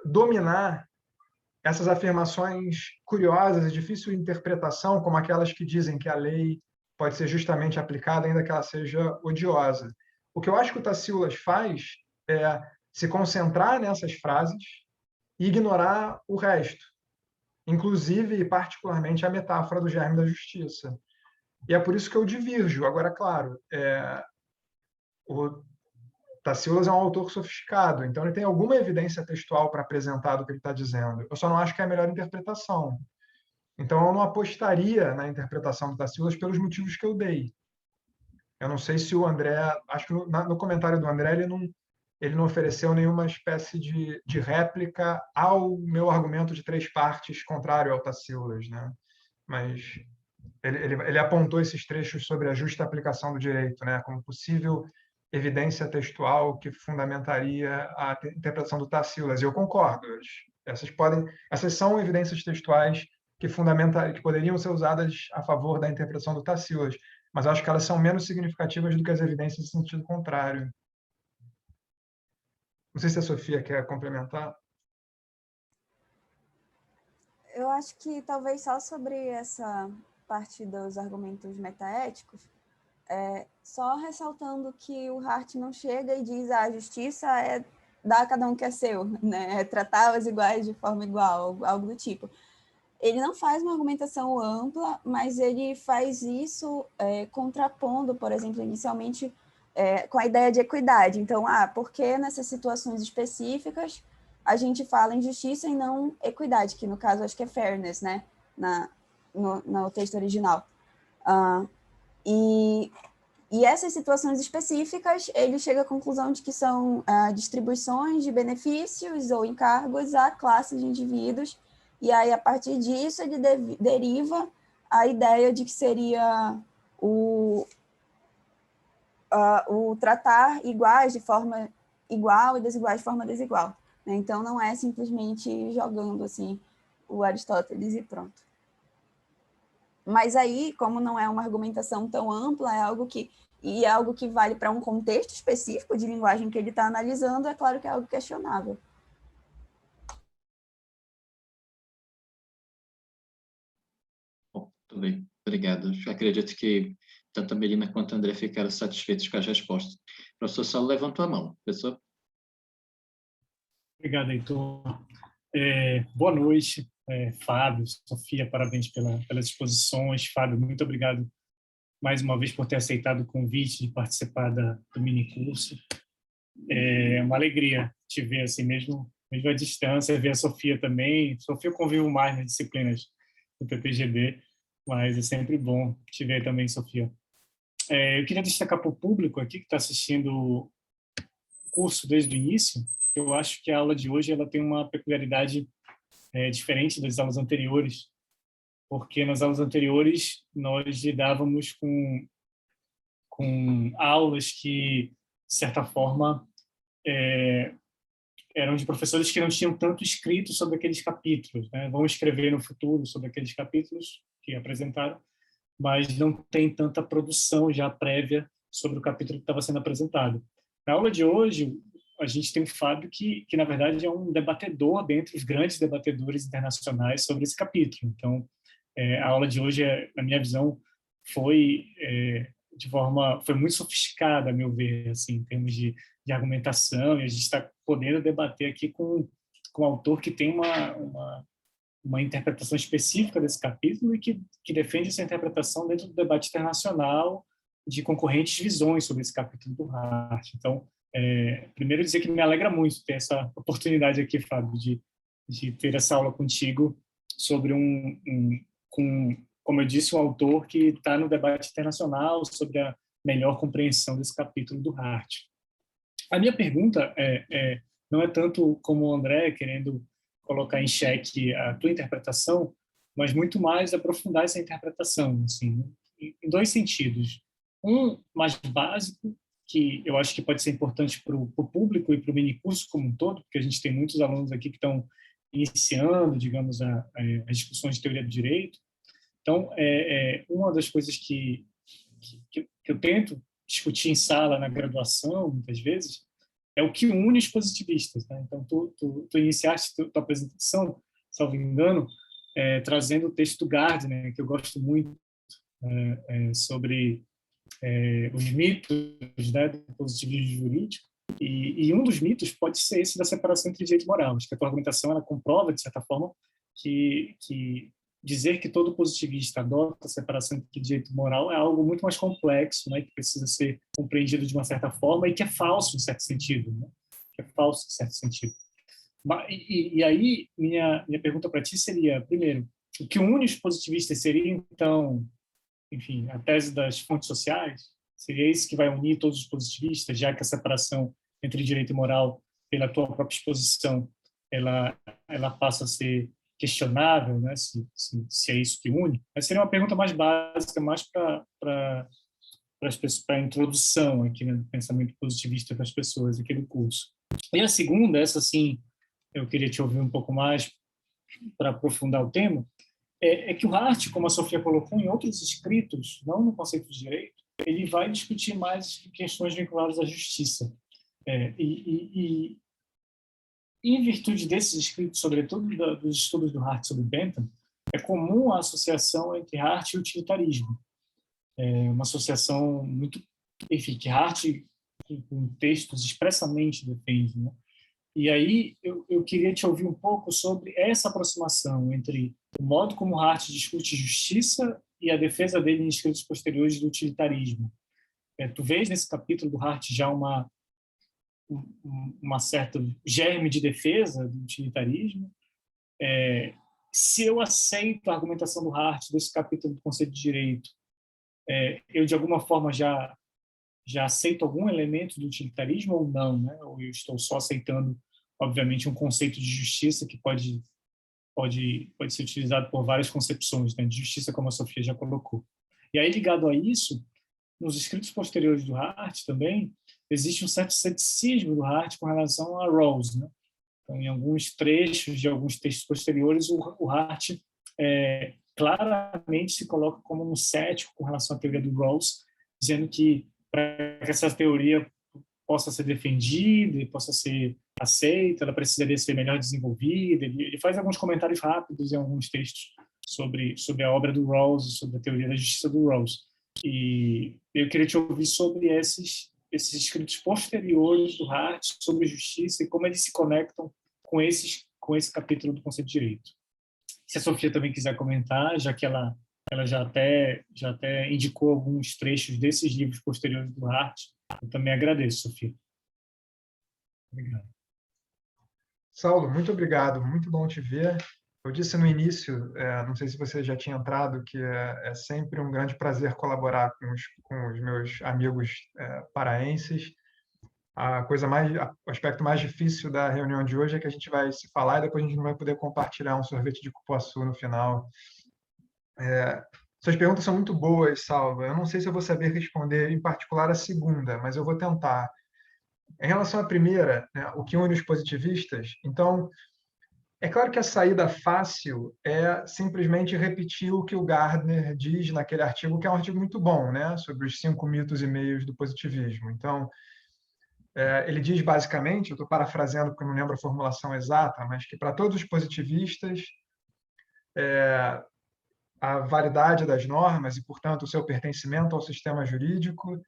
S2: dominar essas afirmações curiosas e de difícil interpretação, como aquelas que dizem que a lei pode ser justamente aplicada, ainda que ela seja odiosa. O que eu acho que o Tacíulas faz é se concentrar nessas frases e ignorar o resto, inclusive e particularmente a metáfora do germe da justiça. E é por isso que eu divirjo. Agora, claro, o Tacíulas é um autor sofisticado, então ele tem alguma evidência textual para apresentar do que ele está dizendo. Eu só não acho que é a melhor interpretação. Então, eu não apostaria na interpretação do Tacíulas pelos motivos que eu dei. Eu não sei se o André... Acho que no comentário do André ele não ofereceu nenhuma espécie de réplica ao meu argumento de 3 partes contrário ao Tacíulas, né? Mas ele apontou esses trechos sobre a justa aplicação do direito, né, como possível evidência textual que fundamentaria a interpretação do Tacíulas. E eu concordo. Essas são evidências textuais que poderiam ser usadas a favor da interpretação do Tacíulas, mas acho que elas são menos significativas do que as evidências em sentido contrário. Não sei se a Sofia quer complementar.
S3: Eu acho que talvez só sobre essa parte dos argumentos metaéticos, só ressaltando que o Hart não chega e diz a justiça é dar a cada um que é seu, né? É tratar os iguais de forma igual, algo do tipo. Ele não faz uma argumentação ampla, mas ele faz isso contrapondo, por exemplo, inicialmente com a ideia de equidade. Então, por que nessas situações específicas a gente fala em justiça e não equidade, que no caso acho que é fairness, né, no texto original. E essas situações específicas, ele chega à conclusão de que são distribuições de benefícios ou encargos a classes de indivíduos, e aí, a partir disso, ele deriva a ideia de que seria o tratar iguais de forma igual e desiguais de forma desigual, né? Então, não é simplesmente jogando assim o Aristóteles e pronto. Mas aí, como não é uma argumentação tão ampla, é algo que vale para um contexto específico de linguagem que ele está analisando, é claro que é algo questionável.
S1: Bom, tudo bem. Obrigado. Eu acredito que tanto a Melina quanto a André ficaram satisfeitos com as respostas. O professor Saulo levantou a mão. Professor?
S4: Obrigado, Heitor. Boa noite, Fábio, Sofia, parabéns pelas exposições. Fábio, muito obrigado mais uma vez por ter aceitado o convite de participar do minicurso. É uma alegria te ver assim mesmo à distância, ver a Sofia também. Sofia eu convivo mais nas disciplinas do PPGD, mas é sempre bom te ver também, Sofia. Eu queria destacar para o público aqui que está assistindo o curso desde o início. Eu acho que a aula de hoje ela tem uma peculiaridade diferente das aulas anteriores, porque nas aulas anteriores nós lidávamos com aulas que, de certa forma, eram de professores que não tinham tanto escrito sobre aqueles capítulos, né? Vão escrever no futuro sobre aqueles capítulos que apresentaram, mas não tem tanta produção já prévia sobre o capítulo que estava sendo apresentado. Na aula de hoje, a gente tem o Fábio, que na verdade é um debatedor dentre os grandes debatedores internacionais sobre esse capítulo. Então, a aula de hoje, na minha visão, foi muito sofisticada, a meu ver, assim, em termos de argumentação, e a gente está podendo debater aqui com um autor que tem uma interpretação específica desse capítulo e que defende essa interpretação dentro do debate internacional de concorrentes visões sobre esse capítulo do Hart. Então, primeiro dizer que me alegra muito ter essa oportunidade aqui, Fábio, de ter essa aula contigo sobre como eu disse, um autor que está no debate internacional sobre a melhor compreensão desse capítulo do Hart. A minha pergunta não é tanto como o André querendo colocar em xeque a tua interpretação, mas muito mais aprofundar essa interpretação, assim, em dois sentidos. Um mais básico, que eu acho que pode ser importante para o público e para o minicurso como um todo, porque a gente tem muitos alunos aqui que estão iniciando, digamos, as discussões de teoria do direito. Então, uma das coisas que eu tento discutir em sala, na graduação, muitas vezes, é o que une os positivistas, né? Então, tu iniciaste tua apresentação, salvo engano, trazendo o texto do Gardner, que eu gosto muito, sobre os mitos, né, do positivismo jurídico, e um dos mitos pode ser esse da separação entre direito e moral. Acho que a tua argumentação ela comprova, de certa forma, que dizer que todo positivista adota a separação entre direito e moral é algo muito mais complexo, né, que precisa ser compreendido de uma certa forma e que é falso, em certo sentido. Né? Que é falso, em certo sentido. E aí, minha pergunta para ti seria, primeiro, o que une os positivistas seria, então, enfim, a tese das fontes sociais? Seria isso que vai unir todos os positivistas, já que a separação entre direito e moral, pela tua própria exposição, ela passa a ser questionável, né? Se é isso que une? Essa seria uma pergunta mais básica, mais para a introdução aqui, né, do pensamento positivista das pessoas aqui do curso. E a segunda, essa sim, eu queria te ouvir um pouco mais para aprofundar o tema, é que o Hart, como a Sofia colocou em outros escritos, não no conceito de direito, ele vai discutir mais questões vinculadas à justiça. E em virtude desses escritos, sobretudo dos estudos do Hart sobre Bentham, é comum a associação entre Hart e utilitarismo. Uma associação muito, enfim, que Hart, com textos, expressamente defende, né? E aí eu queria te ouvir um pouco sobre essa aproximação entre o modo como Hart discute justiça e a defesa dele em escritos posteriores do utilitarismo. Tu vês nesse capítulo do Hart já uma uma certa germe de defesa do utilitarismo. Se eu aceito a argumentação do Hart desse capítulo do conceito de direito, eu de alguma forma já aceito algum elemento do utilitarismo ou não, né? Ou eu estou só aceitando, obviamente, um conceito de justiça que pode ser utilizado por várias concepções, né? De justiça, como a Sofia já colocou. E aí, ligado a isso, nos escritos posteriores do Hart também, existe um certo ceticismo do Hart com relação a Rawls, né? Então, em alguns trechos de alguns textos posteriores, o Hart claramente se coloca como um cético com relação à teoria do Rawls, dizendo que para que essa teoria possa ser defendida e possa ser aceita, ela precisaria ser melhor desenvolvida. Ele faz alguns comentários rápidos em alguns textos sobre a obra do Rawls e sobre a teoria da justiça do Rawls. E eu queria te ouvir sobre esses escritos posteriores do Hart sobre justiça e como eles se conectam com esse capítulo do conceito de direito. Se a Sofia também quiser comentar, já que ela já até indicou alguns trechos desses livros posteriores do Hart, eu também agradeço, Sofia. Obrigado.
S2: Saulo, muito obrigado, muito bom te ver. Eu disse no início, não sei se você já tinha entrado, que é sempre um grande prazer colaborar com os meus amigos paraenses. O aspecto mais difícil da reunião de hoje é que a gente vai se falar e depois a gente não vai poder compartilhar um sorvete de cupuaçu no final. Suas perguntas são muito boas, Saulo. Eu não sei se eu vou saber responder, em particular, a segunda, mas eu vou tentar. Em relação à primeira, né, o que une os positivistas, então, é claro que a saída fácil é simplesmente repetir o que o Gardner diz naquele artigo, que é um artigo muito bom, né, sobre os 5 mitos e meios do positivismo. Então, ele diz basicamente, eu estou parafraseando porque eu não lembro a formulação exata, mas que para todos os positivistas, a validade das normas e, portanto, o seu pertencimento ao sistema jurídico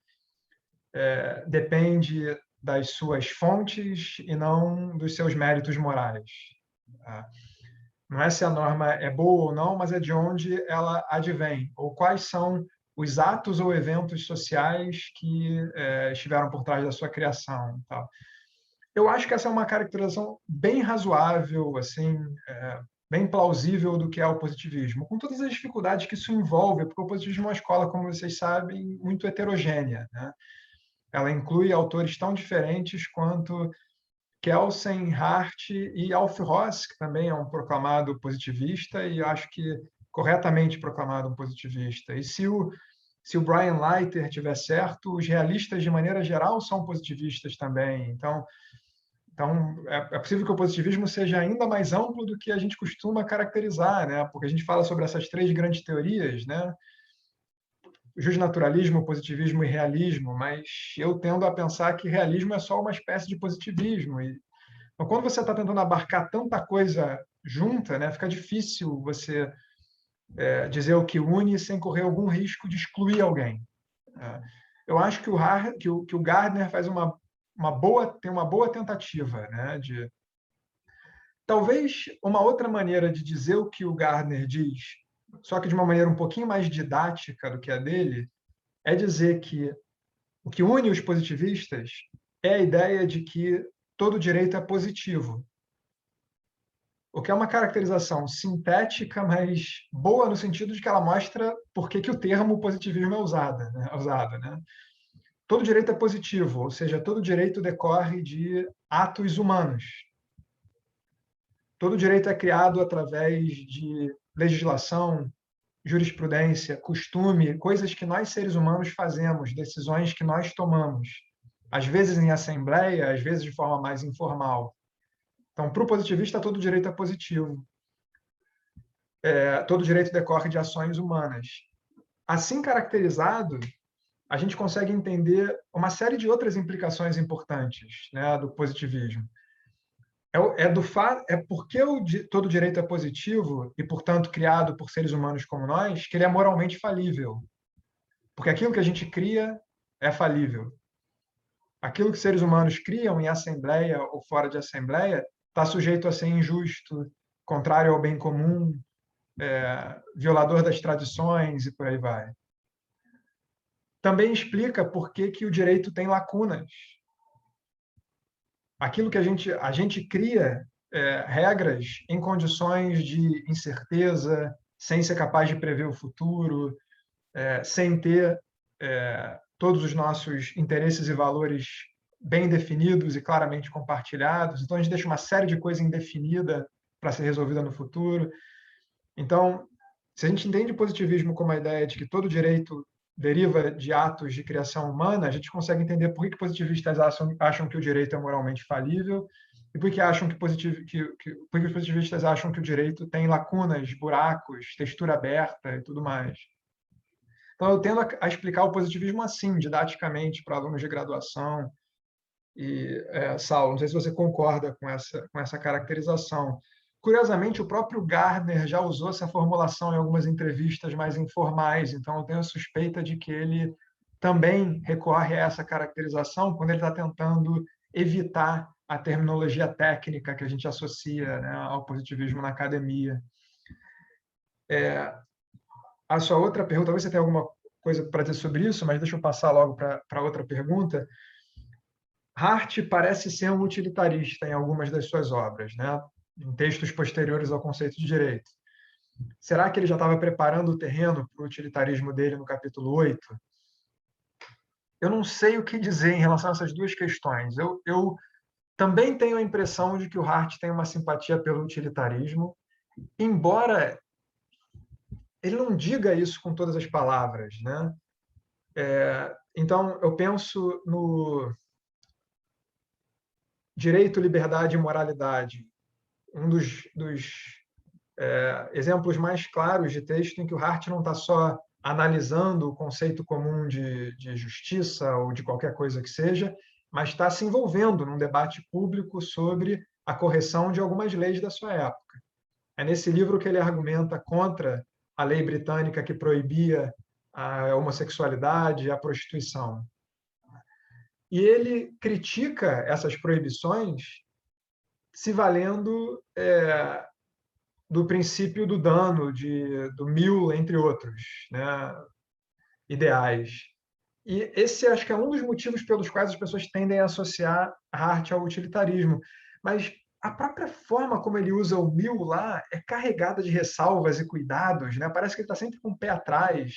S2: depende das suas fontes e não dos seus méritos morais. Não é se a norma é boa ou não, mas é de onde ela advém, ou quais são os atos ou eventos sociais que estiveram por trás da sua criação. Tal. Eu acho que essa é uma caracterização bem razoável, assim, bem plausível do que é o positivismo, com todas as dificuldades que isso envolve, porque o positivismo é uma escola, como vocês sabem, muito heterogênea, né? Ela inclui autores tão diferentes quanto Kelsen, Hart e Alf Ross, que também é um proclamado positivista e acho que corretamente proclamado um positivista. E se o Brian Leiter tiver certo, os realistas, de maneira geral, são positivistas também. Então é possível que o positivismo seja ainda mais amplo do que a gente costuma caracterizar, né? Porque a gente fala sobre essas 3 grandes teorias, né? Justnaturalismo, positivismo e realismo, mas eu tendo a pensar que realismo é só uma espécie de positivismo. Então, quando você está tentando abarcar tanta coisa junta, né, fica difícil você dizer o que une sem correr algum risco de excluir alguém. Eu acho que o Gardner faz tem uma boa tentativa, né, de talvez uma outra maneira de dizer o que o Gardner diz, só que de uma maneira um pouquinho mais didática do que a dele, é dizer que o que une os positivistas é a ideia de que todo direito é positivo, o que é uma caracterização sintética, mas boa no sentido de que ela mostra por que o termo positivismo é usado, né? Todo direito é positivo, ou seja, todo direito decorre de atos humanos. Todo direito é criado através de legislação, jurisprudência, costume, coisas que nós seres humanos fazemos, decisões que nós tomamos, às vezes em assembleia, às vezes de forma mais informal. Então, para o positivista, todo direito é positivo. Todo direito decorre de ações humanas. Assim caracterizado, a gente consegue entender uma série de outras implicações importantes, né, do positivismo. É porque todo direito é positivo e, portanto, criado por seres humanos como nós, que ele é moralmente falível. Porque aquilo que a gente cria é falível. Aquilo que seres humanos criam em assembleia ou fora de assembleia está sujeito a ser injusto, contrário ao bem comum, violador das tradições e por aí vai. Também explica por que o direito tem lacunas. aquilo que a gente cria regras em condições de incerteza, sem ser capaz de prever o futuro, sem ter todos os nossos interesses e valores bem definidos e claramente compartilhados. Então, a gente deixa uma série de coisas indefinida para ser resolvida no futuro. Então, se a gente entende positivismo como a ideia de que todo direito deriva de atos de criação humana, a gente consegue entender por que positivistas acham que o direito é moralmente falível e por que os positivistas acham que o direito tem lacunas, buracos, textura aberta e tudo mais. Então, eu tendo a explicar o positivismo assim, didaticamente, para alunos de graduação. E, Saulo, não sei se você concorda com essa caracterização. Curiosamente, o próprio Gardner já usou essa formulação em algumas entrevistas mais informais, então eu tenho a suspeita de que ele também recorre a essa caracterização quando ele está tentando evitar a terminologia técnica que a gente associa, né, ao positivismo na academia. A sua outra pergunta, talvez você tenha alguma coisa para dizer sobre isso, mas deixa eu passar logo para outra pergunta. Hart parece ser um utilitarista em algumas das suas obras, né? Em textos posteriores ao conceito de direito. Será que ele já estava preparando o terreno para o utilitarismo dele no capítulo 8? Eu não sei o que dizer em relação a essas duas questões. Eu também tenho a impressão de que o Hart tem uma simpatia pelo utilitarismo, embora ele não diga isso com todas as palavras, né? Então, eu penso no direito, liberdade e moralidade, um dos exemplos mais claros de texto em que o Hart não está só analisando o conceito comum de justiça ou de qualquer coisa que seja, mas está se envolvendo num debate público sobre a correção de algumas leis da sua época. É nesse livro que ele argumenta contra a lei britânica que proibia a homossexualidade e a prostituição. E ele critica essas proibições se valendo do princípio do dano, do Mill, entre outros, né, ideais. E esse acho que é um dos motivos pelos quais as pessoas tendem a associar Hart ao utilitarismo. Mas a própria forma como ele usa o Mill lá é carregada de ressalvas e cuidados, né? Parece que ele está sempre com o pé atrás.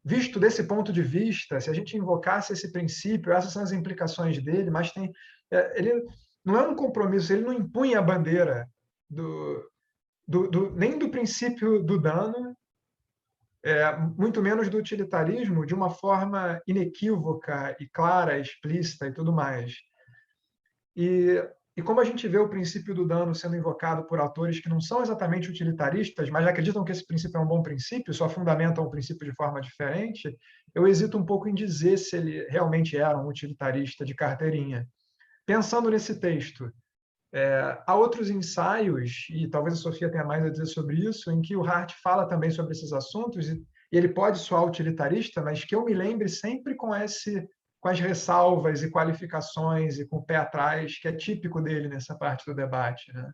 S2: Visto desse ponto de vista, se a gente invocasse esse princípio, essas são as implicações dele, mas ele não é um compromisso, ele não impunha a bandeira nem do princípio do dano, muito menos do utilitarismo, de uma forma inequívoca e clara, explícita e tudo mais. E como a gente vê o princípio do dano sendo invocado por autores que não são exatamente utilitaristas, mas acreditam que esse princípio é um bom princípio, só fundamentam o princípio de forma diferente, eu hesito um pouco em dizer se ele realmente era um utilitarista de carteirinha. Pensando nesse texto, há outros ensaios, e talvez a Sofia tenha mais a dizer sobre isso, em que o Hart fala também sobre esses assuntos, e ele pode soar utilitarista, mas que eu me lembre sempre com as ressalvas e qualificações e com o pé atrás, que é típico dele nessa parte do debate, né?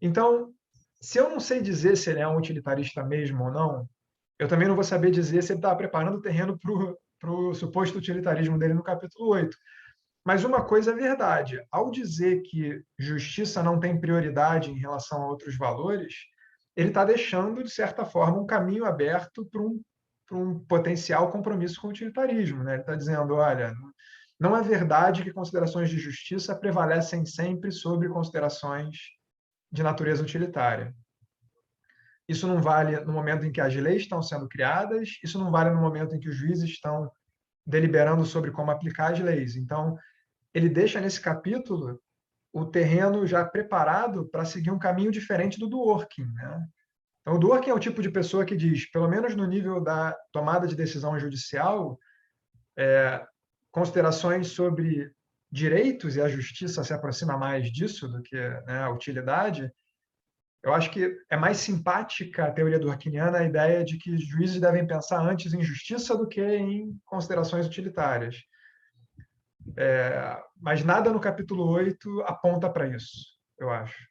S2: Então, se eu não sei dizer se ele é um utilitarista mesmo ou não, eu também não vou saber dizer se ele estava preparando o terreno para o suposto utilitarismo dele no capítulo 8. Mas uma coisa é verdade, ao dizer que justiça não tem prioridade em relação a outros valores, ele está deixando, de certa forma, um caminho aberto para um potencial compromisso com o utilitarismo, né? Ele está dizendo, olha, não é verdade que considerações de justiça prevalecem sempre sobre considerações de natureza utilitária. Isso não vale no momento em que as leis estão sendo criadas, isso não vale no momento em que os juízes estão deliberando sobre como aplicar as leis. Então, ele deixa nesse capítulo o terreno já preparado para seguir um caminho diferente do Dworkin, né? Então, o Dworkin é o tipo de pessoa que diz, pelo menos no nível da tomada de decisão judicial, considerações sobre direitos, e a justiça se aproxima mais disso do que, né, a utilidade. Eu acho que é mais simpática a teoria dworkiniana a ideia de que os juízes devem pensar antes em justiça do que em considerações utilitárias. Mas nada no capítulo 8 aponta para isso, eu acho.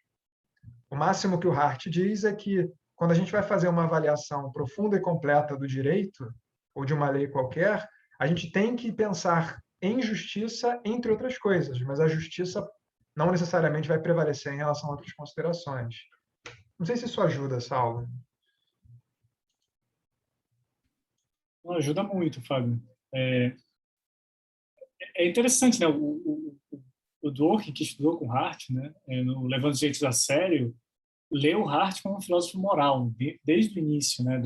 S2: O máximo que o Hart diz é que, quando a gente vai fazer uma avaliação profunda e completa do direito, ou de uma lei qualquer, a gente tem que pensar em justiça, entre outras coisas, mas a justiça não necessariamente vai prevalecer em relação a outras considerações. Não sei se isso ajuda, Saulo.
S4: Não, ajuda muito, Fábio. É interessante, né? O Dworkin, que estudou com Hart, né, no Levando os Direitos a Sério, leu Hart como um filósofo moral, desde o início, né,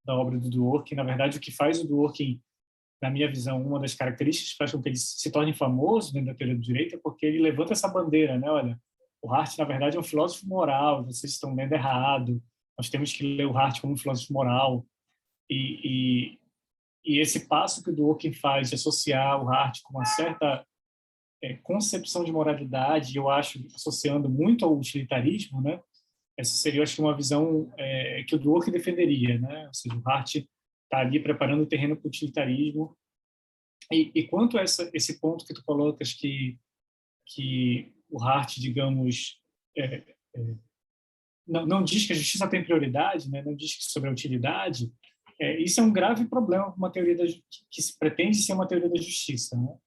S4: da obra do Dworkin. Na verdade, o que faz o Dworkin, na minha visão, uma das características que faz com que ele se torne famoso dentro da teoria do direito é porque ele levanta essa bandeira, né? Olha, o Hart, na verdade, é um filósofo moral, vocês estão lendo errado, nós temos que ler o Hart como um filósofo moral. E esse passo que o Dworkin faz de associar o Hart com uma certa concepção de moralidade, eu acho, associando muito ao utilitarismo, né? Essa seria, eu acho, uma visão que o Dworkin defenderia, né? Ou seja, o Hart está ali preparando o terreno para o utilitarismo. E quanto a esse ponto que tu colocas que o Hart, digamos, não diz que a justiça tem prioridade, né? Não diz que sobre a utilidade, isso é um grave problema para uma teoria que se pretende ser uma teoria da justiça, né?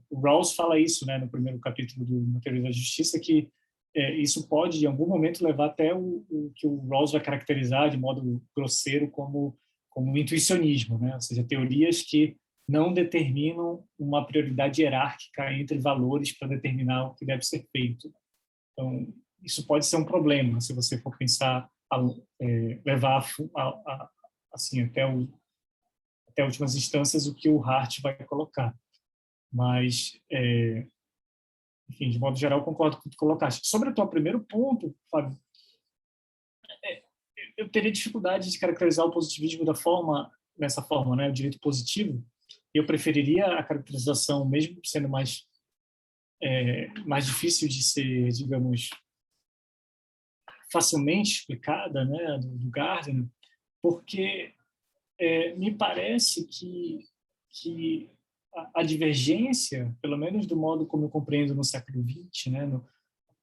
S4: O Rawls fala isso, né, no primeiro capítulo da Teoria da Justiça, que isso pode, em algum momento, levar até o que o Rawls vai caracterizar de modo grosseiro como intuicionismo, né? Ou seja, teorias que não determinam uma prioridade hierárquica entre valores para determinar o que deve ser feito. Então, isso pode ser um problema, se você for pensar, levar assim, até últimas instâncias o que o Hart vai colocar. Mas, enfim, de modo geral, concordo com o que tu colocaste. Sobre o teu primeiro ponto, Fábio, eu teria dificuldade de caracterizar o positivismo dessa forma, né, o direito positivo. Eu preferiria a caracterização, mesmo sendo mais difícil de ser, digamos, facilmente explicada, né, do Gardner, porque me parece que a divergência, pelo menos do modo como eu compreendo no século XX, né, no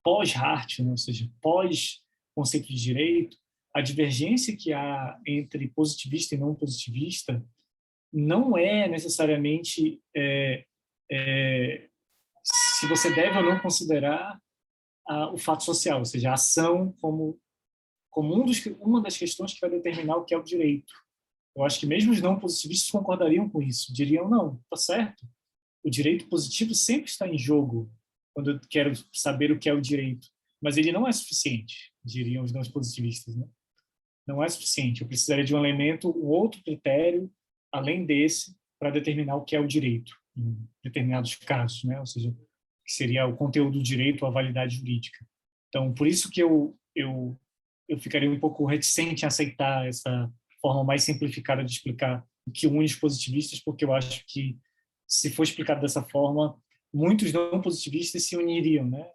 S4: pós-Hart, né, ou seja, pós-conceito de direito, a divergência que há entre positivista e não positivista não é necessariamente se você deve ou não considerar o fato social, ou seja, a ação como uma das questões que vai determinar o que é o direito. Eu acho que mesmo os não positivistas concordariam com isso. Diriam, não, está certo. O direito positivo sempre está em jogo quando eu quero saber o que é o direito. Mas ele não é suficiente, diriam os não positivistas, né? Não é suficiente. Eu precisaria de um elemento, um outro critério, além desse, para determinar o que é o direito, em determinados casos, né? Ou seja, que seria o conteúdo do direito ou a validade jurídica. Então, por isso que eu ficaria um pouco reticente em aceitar essa forma mais simplificada de explicar o que une os positivistas, porque eu acho que, se for explicado dessa forma, muitos não positivistas se uniriam, né?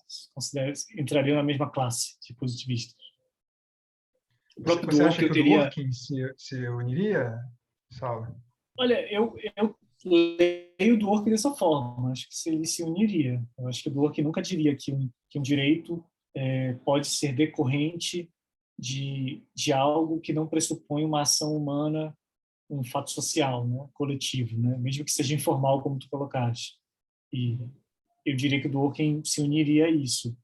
S4: Entrariam na mesma classe de positivistas. O próprio
S2: Você acha que o
S4: teria...
S2: Dworkin se uniria, Saulo?
S4: Olha, eu leio o Dworkin dessa forma. Acho que ele se uniria. Eu acho que o Dworkin nunca diria que um direito pode ser decorrente de algo que não pressupõe uma ação humana, um fato social, né, coletivo, né, mesmo que seja informal, como tu colocaste. E eu diria que o Dworkin se uniria a isso.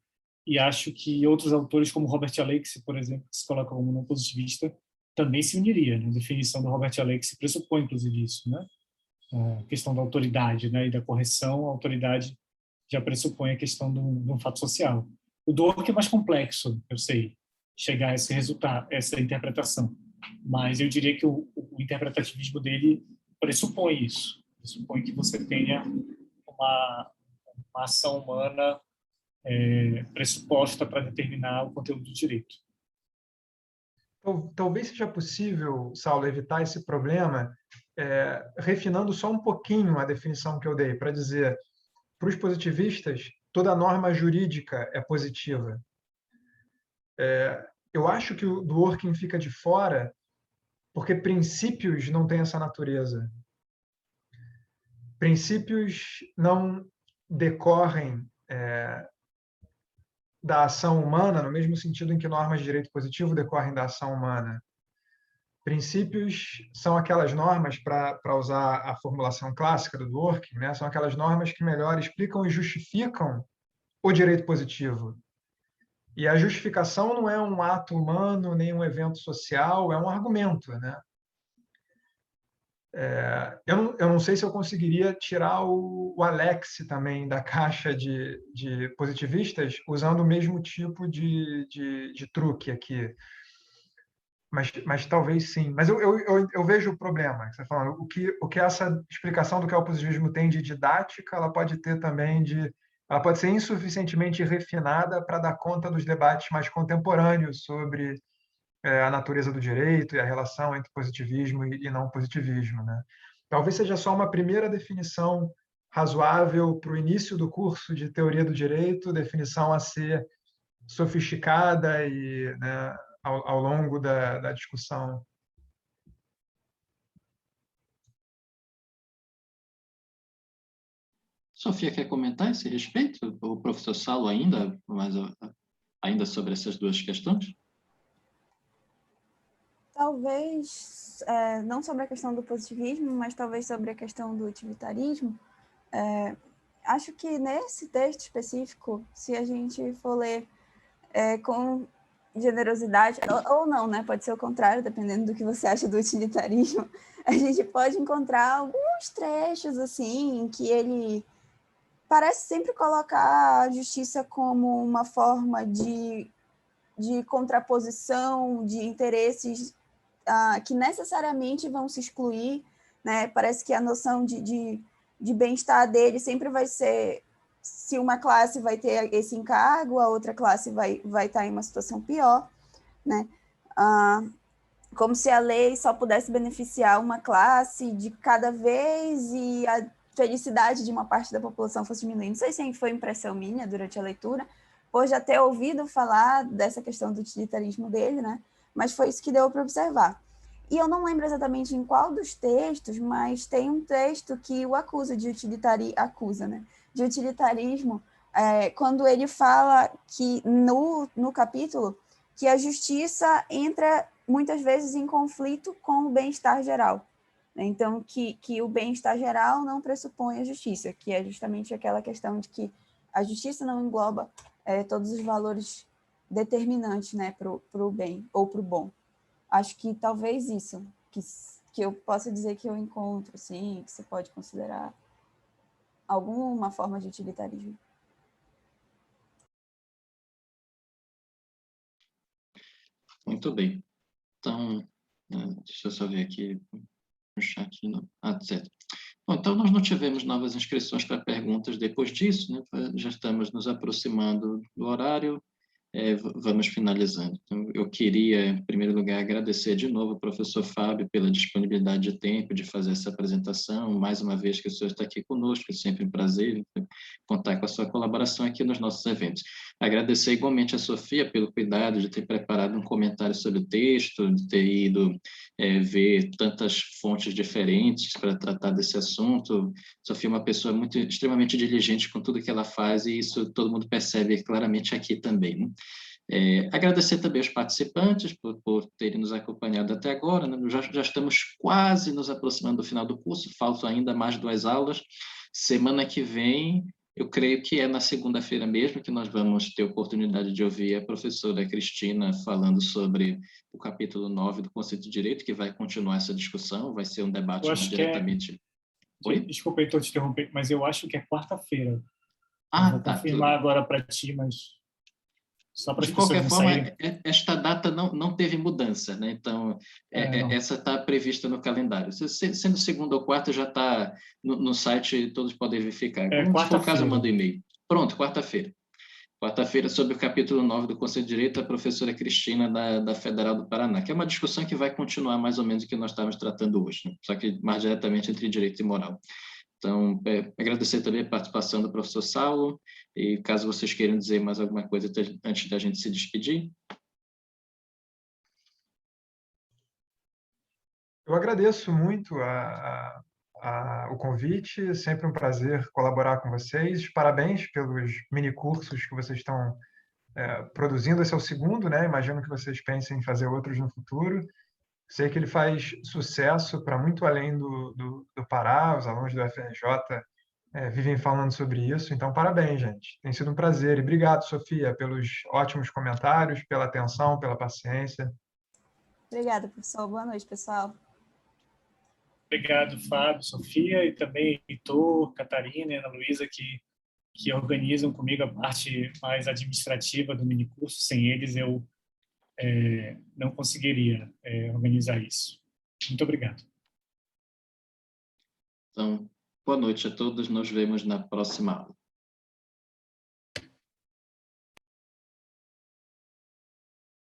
S4: E acho que outros autores, como Robert Alexie, por exemplo, que se coloca como não positivista, também se uniria. Né? A definição do Robert Alexie pressupõe, inclusive, isso, né? A questão da autoridade, né, e da correção. A autoridade já pressupõe a questão de um fato social. O Dworkin é mais complexo, eu sei, chegar a esse resultado, essa interpretação. Mas eu diria que o interpretativismo dele pressupõe isso. Pressupõe que você tenha uma ação humana pressuposta para determinar o conteúdo do direito.
S2: Talvez seja possível, Saulo, evitar esse problema refinando só um pouquinho a definição que eu dei, para dizer, para os positivistas, toda norma jurídica é positiva. Eu acho que o Dworkin fica de fora porque princípios não têm essa natureza. Princípios não decorrem da ação humana, no mesmo sentido em que normas de direito positivo decorrem da ação humana. Princípios são aquelas normas, para usar a formulação clássica do Dworkin, né? São aquelas normas que melhor explicam e justificam o direito positivo. E a justificação não é um ato humano, nem um evento social, é um argumento, né? Eu não sei se eu conseguiria tirar o Alex também da caixa de positivistas usando o mesmo tipo de truque aqui. Mas talvez sim. Mas eu vejo o problema que você está falando. O que essa explicação do que é o positivismo tem de didática, ela pode ter também ela pode ser insuficientemente refinada para dar conta dos debates mais contemporâneos sobre a natureza do direito e a relação entre positivismo e não positivismo, né? Talvez seja só uma primeira definição razoável para o início do curso de teoria do direito, definição a ser sofisticada e, né, ao longo da discussão.
S1: Sofia quer comentar a esse respeito? O professor Saulo ainda sobre essas duas questões?
S3: Talvez, não sobre a questão do positivismo, mas talvez sobre a questão do utilitarismo. Acho que nesse texto específico, se a gente for ler com generosidade, ou não, né? Pode ser o contrário, dependendo do que você acha do utilitarismo, a gente pode encontrar alguns trechos, assim, em que ele parece sempre colocar a justiça como uma forma de contraposição de interesses que necessariamente vão se excluir, né? Parece que a noção de bem-estar dele sempre vai ser, se uma classe vai ter esse encargo, a outra classe vai estar em uma situação pior, né? Como se a lei só pudesse beneficiar uma classe de cada vez e a felicidade de uma parte da população fosse diminuindo. Não sei se foi impressão minha durante a leitura, por já ter ouvido falar dessa questão do utilitarismo dele, né? Mas foi isso que deu para observar. E eu não lembro exatamente em qual dos textos, mas tem um texto que o acusa de utilitarismo, quando ele fala que, no capítulo, que a justiça entra muitas vezes em conflito com o bem-estar geral. Então, que o bem-estar geral não pressupõe a justiça, que é justamente aquela questão de que a justiça não engloba todos os valores determinantes, né, para o bem ou para o bom. Acho que talvez isso, que eu possa dizer que eu encontro, sim, que você pode considerar alguma forma de utilitarismo.
S1: Muito bem. Então, deixa eu só ver aqui no chat. Certo. Bom, então, nós não tivemos novas inscrições para perguntas depois disso, né? Já estamos nos aproximando do horário. Vamos finalizando. Então, eu queria, em primeiro lugar, agradecer de novo ao professor Fábio pela disponibilidade de tempo de fazer essa apresentação. Mais uma vez que o senhor está aqui conosco, é sempre um prazer contar com a sua colaboração aqui nos nossos eventos. Agradecer igualmente a Sofia pelo cuidado de ter preparado um comentário sobre o texto, de ter ido ver tantas fontes diferentes para tratar desse assunto. Sofia é uma pessoa extremamente diligente com tudo que ela faz, e isso todo mundo percebe claramente aqui também, né? Agradecer também aos participantes por terem nos acompanhado até agora, né? Já estamos quase nos aproximando do final do curso, faltam ainda mais 2 aulas. Semana que vem, eu creio que é na segunda-feira mesmo que nós vamos ter a oportunidade de ouvir a professora Cristina falando sobre o capítulo 9 do Conceito de Direito, que vai continuar essa discussão, vai ser um debate mais diretamente...
S4: Desculpa, então, te interromper, mas eu acho que é quarta-feira. Vou
S1: tá,
S4: confirmar agora para ti, mas só para as pessoas não saírem.
S1: De qualquer forma, esta data não teve mudança, né? Então, essa está prevista no calendário. Sendo segunda ou quarta, já está no site, todos podem verificar. Se for o caso, eu mando e-mail. Pronto, quarta-feira. Quarta-feira, sobre o capítulo 9 do Conceito de Direito, a professora Cristina, da Federal do Paraná, que é uma discussão que vai continuar mais ou menos o que nós estamos tratando hoje, né? Só que mais diretamente entre direito e moral. Então, agradecer também a participação do professor Saulo, e caso vocês queiram dizer mais alguma coisa antes da gente se despedir.
S2: Eu agradeço muito o convite, é sempre um prazer colaborar com vocês. Parabéns pelos minicursos que vocês estão produzindo. Esse é o segundo, né? Imagino que vocês pensem em fazer outros no futuro. Sei que ele faz sucesso para muito além do Pará, os alunos do FRJ vivem falando sobre isso, então parabéns, gente. Tem sido um prazer. E obrigado, Sofia, pelos ótimos comentários, pela atenção, pela paciência.
S3: Obrigada, professor. Boa noite, pessoal.
S4: Obrigado, Fábio, Sofia, e também Heitor, Catarina e Ana Luísa, que organizam comigo a parte mais administrativa do minicurso. Sem eles, eu não conseguiria organizar isso. Muito obrigado.
S1: Então, boa noite a todos. Nos vemos na próxima aula.